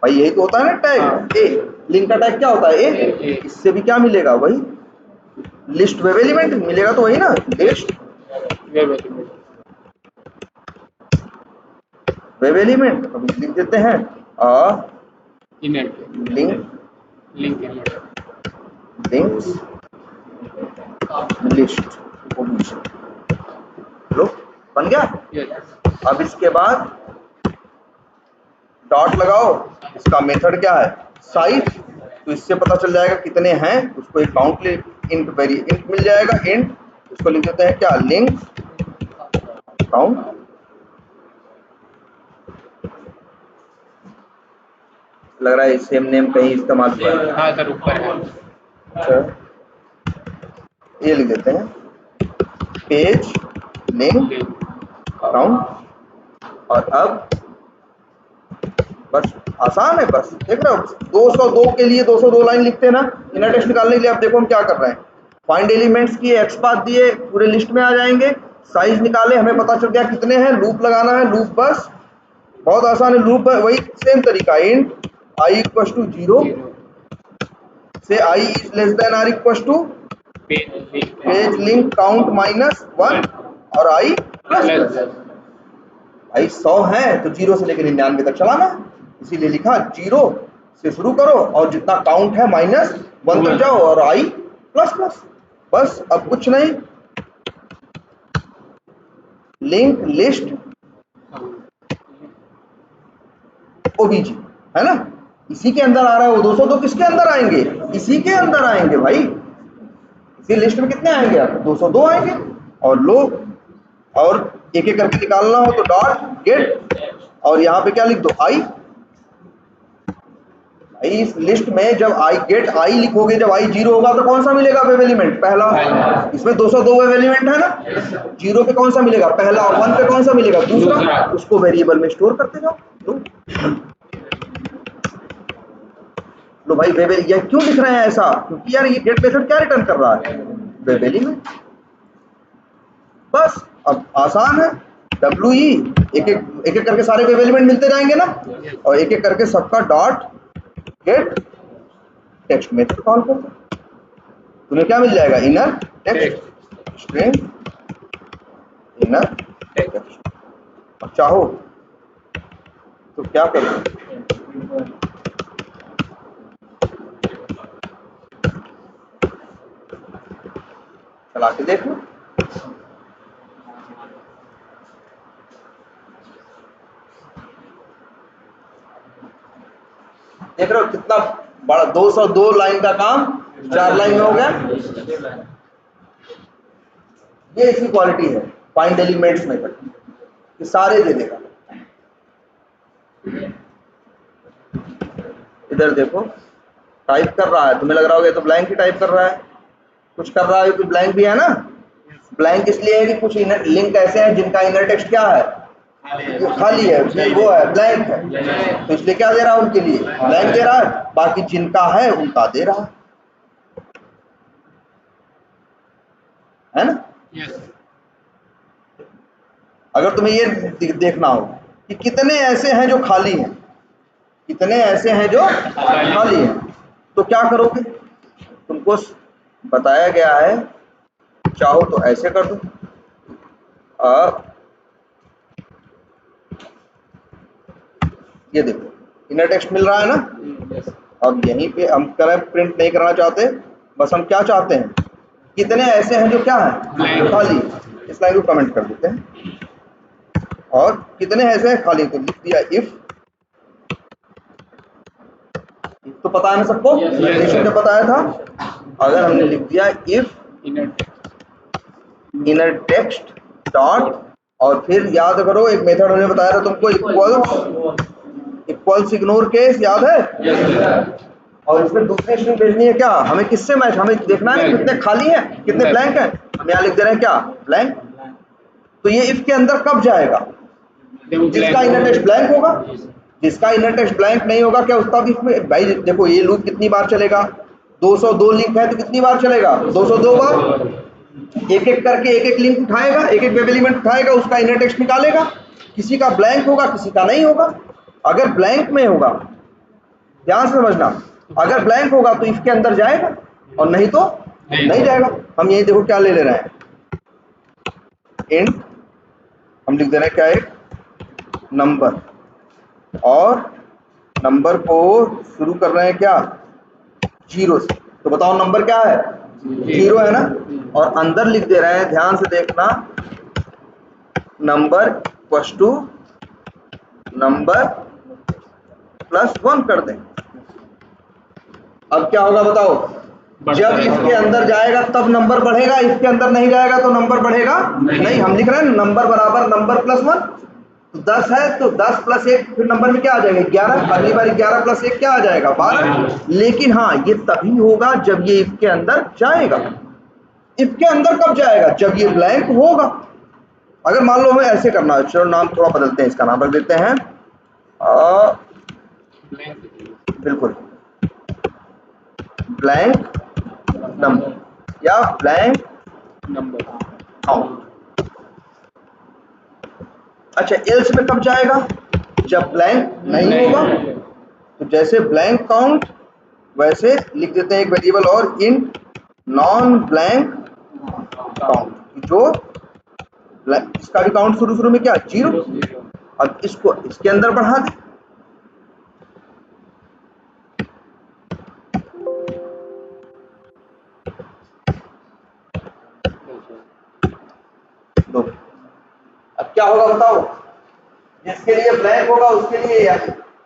भाई यही तो होता है ना टैग ए, लिंक का टैग क्या होता है ए। इससे भी क्या मिलेगा, वही लिस्ट वेब एलिमेंट मिलेगा, तो वही ना लिस्ट वेब एलिमेंट। अब लिख देते हैं लिंक्स लिस्ट लो, बन गया। अब इसके बाद डॉट लगाओ, इसका मेथड क्या है साइज, तो इससे पता चल जाएगा कितने हैं, उसको एक काउंट इंट मिल जाएगा, इंट उसको लिख देते हैं क्या लिंक काउंट। लग रहा है सेम नेम कहीं इस्तेमाल हुआ है। हाँ सर ऊपर है। अच्छा, ये लिख देते हैं पेज लिंक काउंट। और अब बस आसान है, बस देख रहे हो 202 के लिए 202 लाइन लिखते हैं ना इनर टेक्स्ट निकालने के लिए। अब देखो हम क्या कर रहे हैं, फाइंड एलिमेंट्स की एक्स पाथ दिए, पूरे लिस्ट में आ जाएंगे, साइज निकाले, हमें पता चल गया कितने हैं, लूप लगाना है, लूप बस बहुत आसान है। लूप वही सेम तरीका, इंट आई इक्वल टू 0 से I is less than R equal to page link count -1 और आई प्लस। भाई 100 है तो 0 से लेकर 99 तक चलाना है, इसीलिए लिखा 0 से शुरू करो और जितना काउंट है -1 तक जाओ और आई प्लस। बस अब कुछ नहीं, लिंक लिस्ट ओबीजी है ना, इसी के अंदर आ रहा है। वो 202 किसके अंदर आएंगे, इसी के अंदर आएंगे भाई। इसी लिस्ट में कितने आएंगे, आप 202 आएंगे। और लो, और एक एक करके निकालना हो तो डॉट गेट और यहाँ पे क्या लिख दो आई। इस लिस्ट में जब आई गेट आई लिखोगे, जब आई 0 होगा तो कौन सा मिलेगा वेब एलिमेंट, पहला। इसमें 202 वेब एलिमेंट है ना, 0 पे कौन सा मिलेगा, पहला, और 1 पे कौन सा मिलेगा, दूसरा। उसको वेरिएबल में स्टोर करते जाओ। लो भाई वेब, ये क्यों लिख रहे हैं ऐसा, क्योंकि यार ये गेट मेथड क्या रिटर्न कर रहा है, वेब एलिमेंट। बस अब आसान है, WE एक एक करके सारे वेब एलिमेंट मिलते जाएंगे ना, और एक एक करके सबका dot gate text method call कर दो, तुम्हें क्या मिल जाएगा, inner text string inner text. अब चाहो तो क्या करो, चला के देख लो। देख रहे हो कितना बड़ा, 202 लाइन का काम 4 लाइन में हो गया। ये इसकी क्वालिटी है फाइंड एलिमेंट्स में, ये सारे दे देगा। इधर देखो टाइप कर रहा है, तुम्हें लग रहा होगा तो ब्लैंक ही टाइप कर रहा है, कुछ कर रहा है तो ब्लैंक भी है ना। ब्लैंक इसलिए है कि कुछ इनर लिंक ऐसे हैं जिनका इनर टेक्स्ट क्या है, खाली है, वो है ब्लैंक है, तो इसलिए क्या दे रहा है, उनके लिए ब्लैंक दे रहा है, बाकी जिनका है उनका दे रहा है ना। अगर तुम्हें ये देखना हो कि कितने ऐसे हैं जो खाली हैं, कितने ऐसे हैं जो खाली हैं, तो क्या करोगे, तुमको बताया गया है, चाहो तो ऐसे कर दो, ये देखो इनर टेक्स्ट मिल रहा है ना। अब यहीं पे हम करें, प्रिंट नहीं करना चाहते, बस हम क्या चाहते हैं, कितने ऐसे हैं जो क्या है खाली, इस लाइन को कमेंट कर देते हैं, और कितने ऐसे हैं खाली, तो लिख दिया इफ, तो पता है ना सबको, जब बताया था, अगर हमने लिख दिया इफ इनर टेक्स्ट डॉट, और फिर याद करो एक मेथड हमने बताया था तुमको, इक्वल्स इग्नोर केस, याद है। और इसमें दूसरी स्ट्रिंग भेजनी है क्या, हमें किससे मैच, हमें देखना है कितने खाली हैं कितने ब्लैंक हैं, हम यहाँ लिख दे रहे हैं क्या, ब्लैंक। तो ये इफ के अंदर कब जाएगा, जिसका इनर टेक्स्ट ब्लैंक होगा, जिसका इनर टेक्स्ट ब्लैंक नहीं होगा क्या उसका भी इसमें। भाई देखो ये लूप कितनी बार चलेगा, 202 लिंक है तो कितनी बार चलेगा, 202 बार। एक एक करके एक एक लिंक उठाएगा, एक एक वेब एलिमेंट उठाएगा, उसका इनर टेक्स्ट निकालेगा, किसी का ब्लैंक होगा किसी का नहीं होगा। अगर ब्लैंक में होगा, ध्यान से समझना, अगर ब्लैंक होगा तो इफ के अंदर जाएगा और नहीं तो नहीं जाएगा। हम यही देखो क्या ले रहे हैं, इंट, हम लिख दे रहे हैं क्या, एक नंबर, और नंबर को शुरू कर रहे हैं क्या, 0 से। तो बताओ नंबर क्या है, 0 है ना, और अंदर लिख दे रहे हैं, ध्यान से देखना, नंबर इक्वल्स टू नंबर +1 कर दें। अब क्या होगा बताओ, जब इसके अंदर जाएगा तब नंबर बढ़ेगा, इसके अंदर नहीं जाएगा तो नंबर बढ़ेगा नहीं। हम लिख रहे हैं नंबर बराबर नंबर +1, तो 10 है तो 10 प्लस 1 फिर नंबर में क्या आ जाएगा 11, अगली बार 11 प्लस 1 क्या आ जाएगा 12। लेकिन हाँ ये तभी होगा जब ये इफ के अंदर जाएगा। इफ के अंदर कब जाएगा? जब ये ब्लैंक होगा। अगर मान लो हमें ऐसे करना है, चलो नाम थोड़ा बदलते हैं, इसका नाम रख देते हैं बिल्कुल ब्लैंक नंबर या ब्लैंक नंबर काउंट। अच्छा एल्स में कब जाएगा? जब ब्लैंक नहीं होगा। तो जैसे ब्लैंक काउंट वैसे लिख देते हैं एक वेरिएबल और इंट नॉन ब्लैंक काउंट, जो इसका भी काउंट शुरू में क्या 0। अब इसको इसके अंदर बढ़ा दे, दो। अब क्या होगा बताओ? जिसके लिए ब्लैंक होगा उसके लिए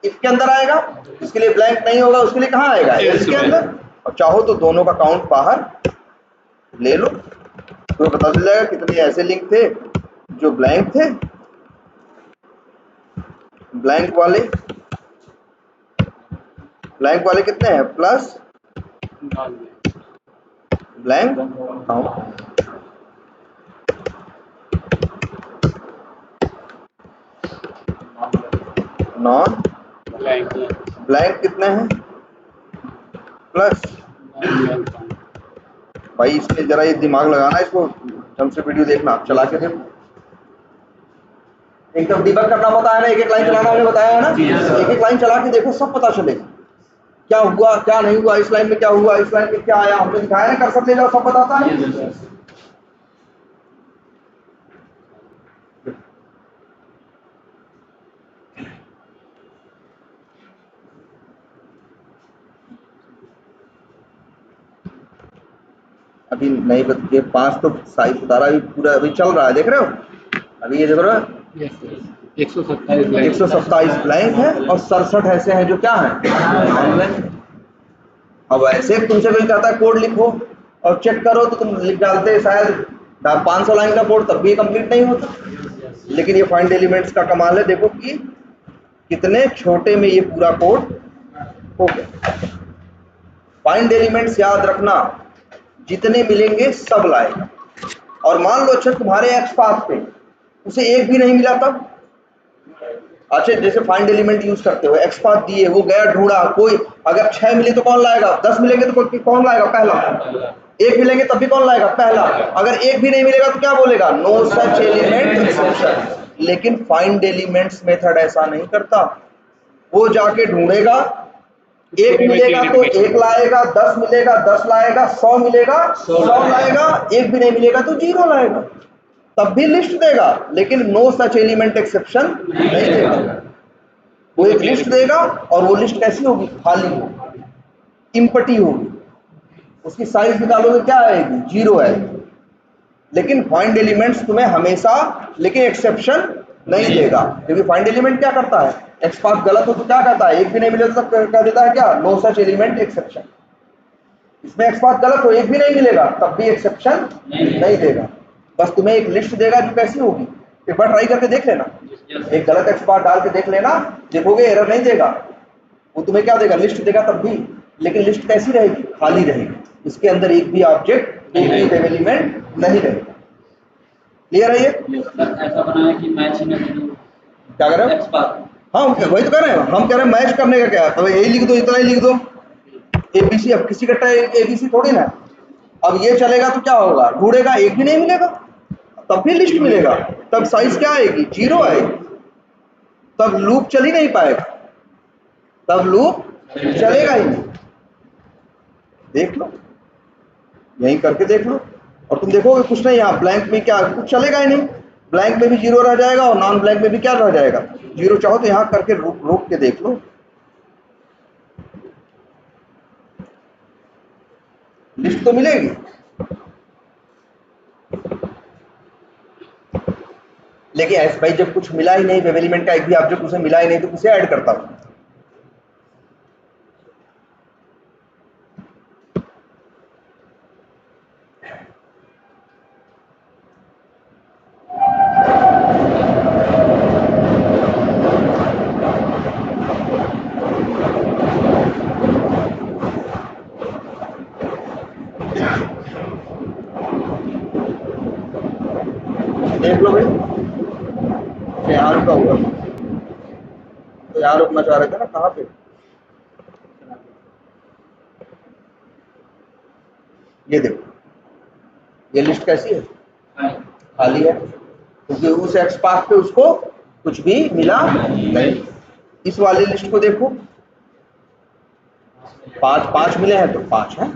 इफ के अंदर आएगा, जिसके लिए ब्लैंक नहीं होगा उसके लिए कहाँ आएगा? एल्स के अंदर। और चाहो तो दोनों का काउंट बाहर ले लो, तुम्हें पता चल जाएगा कितने ऐसे लिंक थे जो ब्लैंक थे। ब्लैंक वाले कितने हैं? Plus blank count. Non blank कितने हैं? प्लस। भाई इसमें जरा ये दिमाग लगाना, इसको ढंग से वीडियो देखना, आप चला के देखो, एकदम डिबग करना पता है ना, एक एक लाइन चलाना हमने बताया है ना, एक एक लाइन चला के देखो, सब पता चलेगा क्या हुआ क्या नहीं हुआ, इस लाइन में क्या हुआ, इस लाइन में क्या आया, हमने दिखाया ना, कर्सर ले जाओ सब बताता है। अभी नहीं ये 5 तो साइज उतारा, अभी पूरा अभी चल रहा है, देख रहे हो? अभी ये देख रहे हो 127 ब्लैंक है और 67 ऐसे हैं जो क्या है नॉन ब्लैंक। अब ऐसे तुमसे कोई कहता है कोड लिखो और चेक करो तो तुम लिख डालते शायद 500 लाइन का कोड, तब भी कंप्लीट नहीं होता। लेकिन ये फाइंड एलिमेंट्स का कमाल है, देखो कि कितने छोटे में ये पूरा कोड हो गया। फाइंड एलिमेंट्स याद रखना, जितने मिलेंगे सब लाएगा। और मान लो अच्छा तुम्हारे एक्स पाथ पे उसे एक भी नहीं मिला तब, अच्छा जैसे फाइंड एलिमेंट यूज करते हो, एक्स पाथ दिए, वो गया ढूंढा, कोई अगर 6 मिले तो कौन लाएगा? 10 मिलेंगे तो कौन लाएगा? पहला। एक मिलेंगे तब भी कौन लाएगा? पहला। अगर एक भी नहीं मिलेगा तो क्या बोलेगा? No such element exception. लेकिन फाइंड एलिमेंट्स मेथड ऐसा नहीं करता, वो जाके ढूंढेगा, एक मिलेगा तो एक लाएगा, 10 मिलेगा 10 लाएगा, 100 मिलेगा 100 लाएगा, एक भी नहीं मिलेगा तो 0 लाएगा, तब भी लिस्ट देगा, लेकिन नो सच एलिमेंट एक्सेप्शन नहीं देगा। वो एक लिस्ट देगा और वो लिस्ट कैसी होगी? खाली होगी, इम्पटी होगी, उसकी साइज निकालोगे क्या आएगी? 0 आएगी। लेकिन फाइंड एलिमेंट्स तुम्हें हमेशा लेकिन एक्सेप्शन नहीं देगा, क्योंकि फाइंड एलिमेंट क्या करता है? एक्स पाथ गलत हो तो क्या करता है? एक भी नहीं मिले तो कह देता है क्या? No such element exception. इसमें एक्स पाथ गलत हो, एक भी नहीं मिलेगा, तब भी एक्सेप्शन नहीं देगा, बस तुम्हें एक लिस्ट देगा जो कैसी होगी। एक बार ट्राई करके देख लेना, एक गलत एक्स पाथ डाल के देख लेना, देखोगे एरर नहीं देगा, वो तुम्हें क्या देगा? लिस्ट देगा तब भी, लेकिन लिस्ट कैसी रहेगी? खाली रहेगी, इसके अंदर एक भी ऑब्जेक्ट, एक भी एलिमेंट नहीं रहेगा। क्लियर है ये? ऐसा बनाया कि मैच ही ना करें। क्या कर रहे हो? हाँ वही तो कह रहे हैं, हम कह रहे हैं मैच करने का क्या है, तो यही लिख दो, इतना ही लिख दो एबीसी। अब किसी का एबीसी थोड़ी ना, अब ये चलेगा तो क्या होगा? ढूंढेगा, एक भी नहीं मिलेगा, तब भी लिस्ट मिलेगा, तब साइज क्या आएगी? 0 आएगी, तब लूप चल ही नहीं पाएगा, तब लूप चलेगा ही नहीं। देख लो, यही करके देख लो और तुम देखोगे कुछ नहीं, यहाँ ब्लैंक में क्या कुछ चलेगा ही नहीं, ब्लैंक में भी 0 रह जाएगा और नॉन ब्लैंक में भी क्या रह जाएगा? 0। चाहो तो यहाँ करके रोक के देख लो, लिस्ट तो मिलेगी। लेकिन ऐसे भाई जब कुछ मिला ही नहीं, वेब एलिमेंट का एक भी ऑब्जेक्ट उसे मिला ही नहीं, तो किसे ऐड करता हूं? देख लो भाई, यहाँ रुका हुआ, तो यहाँ रुकना चाह रहे थे ना, कहाँ पे? ये देखो, ये लिस्ट कैसी है? खाली है, क्योंकि उस एक्स पाथ पे उसको कुछ भी मिला नहीं। इस वाली लिस्ट को देखो, 5 मिले हैं तो 5 है।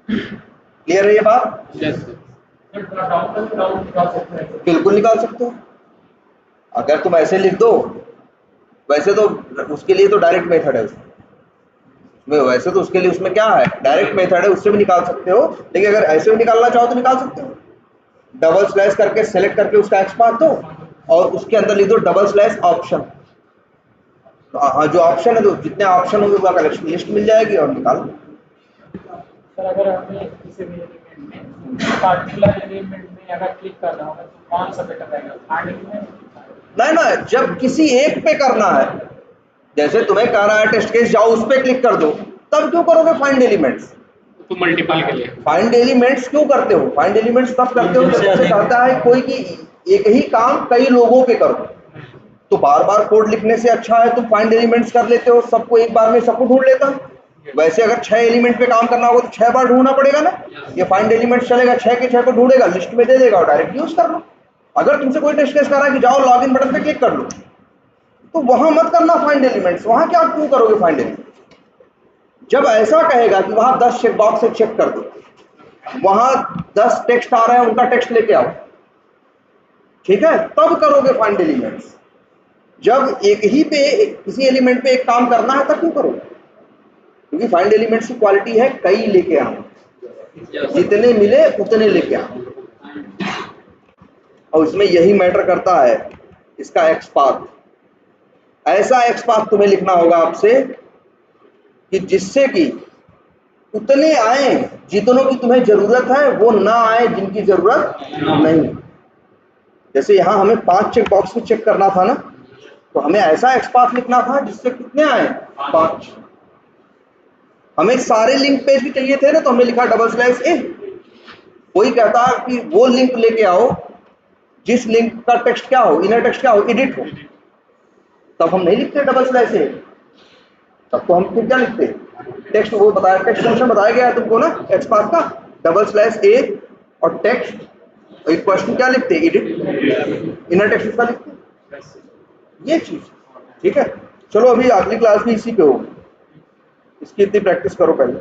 क्लियर है ये बात? बिल्कुल निकाल सकते हो। अगर तुम ऐसे लिख दो, वैसे तो उसके लिए तो डायरेक्ट मेथड है उसमें, वैसे तो उसके लिए उसमें क्या है, डायरेक्ट मेथड है, उससे भी निकाल सकते हो। लेकिन अगर ऐसे भी निकालना चाहो तो निकाल सकते हो। डबल स्लैश करके सेलेक्ट करके उसका एक्स पाथ दो और उसके अंदर लिख दो डबल स्लैश ऑप्शन। तो हाँ, जो ऑप्शन है तो जितने ऑप्शन होंगे उसका कलेक्शन लिस्ट मिल जाएगी और निकाल। सर अगर हमें किसी भी एलिमेंट में पार्टिकुलर एलिमेंट में अगर क्लिक करना होगा तो कौन सा बेटर रहेगा, फाइंड एलिमेंट? नहीं ना, जब किसी एक पे करना है, जैसे तुम्हें कह रहा है टेस्ट केस जाओ उस पे क्लिक कर दो, तब क्यों करोगे फाइंड एलिमेंट्स? तो मल्टीपल के लिए फाइंड एलिमेंट्स क्यों करते हो? फाइंड एलिमेंट्स तब करते हो जब तुमसे कहता है कोई कि एक ही काम कई लोगों पे करो। तो बार बार कोड लिखने से अच्छा है तुम फाइंड एलिमेंट्स कर लेते हो, सबको एक बार में सबको ढूंढ लेता। वैसे अगर 6 एलिमेंट पे काम करना होगा तो 6 बार ढूंढना पड़ेगा ना। ये फाइंड एलिमेंट्स चलेगा, 6 के 6 को ढूंढेगा, लिस्ट में दे देगा और डायरेक्ट यूज कर लो। अगर तुमसे कोई टेस्ट केस कर रहा है कि जाओ लॉगिन बटन पे क्लिक कर लो, तो वहां मत करना फाइंड एलिमेंट्स। वहां क्या क्यों करोगे फाइंड एलिमेंट्स? जब ऐसा कहेगा कि वहां 10 चेक बॉक्स से चेक कर दो, वहां 10 टेक्स्ट आ रहे हैं उनका टेक्स्ट लेके आओ, ठीक है, तब करोगे फाइंड एलिमेंट्स। जब एक ही पे किसी एलिमेंट पे एक काम करना है तब क्यों करोगे? क्योंकि फाइंड एलिमेंट्स की क्वालिटी है कई लेके आओ, जितने मिले उतने लेके आओ, और उसमें यही मैटर करता है इसका एक्स पाथ। ऐसा एक्स पाथ तुम्हें लिखना होगा आपसे कि जिससे कि उतने आए जितनों की तुम्हें जरूरत है, वो ना आए जिनकी जरूरत नहीं। जैसे यहां हमें 5 चेक बॉक्स में चेक करना था ना, तो हमें ऐसा एक्स पाथ लिखना था जिससे कितने आए, 5। हमें सारे लिंक पेज भी चाहिए थे ना, तो हमने लिखा डबल स्लैश ए। कोई कहता कि वो लिंक लेके आओ जिस लिंक का टेक्स्ट क्या हो, इनर टेक्स्ट क्या हो, एडिट हो, तब हम नहीं लिखते डबल स्लैश ए। तब तो हम फिर क्या लिखते, टेक्स्ट, वो बताया टेक्स्ट फंक्शन बताया गया है तुमको ना एक्स पाथ का, डबल स्लैश ए और टेक्स्ट इक्वल टू क्या लिखते, एडिट, इनर टेक्स्ट उसका लिखते, ये चीज, ठीक है। चलो अभी अगली क्लास भी इसी पे हो, इसकी इतनी प्रैक्टिस करो पहले।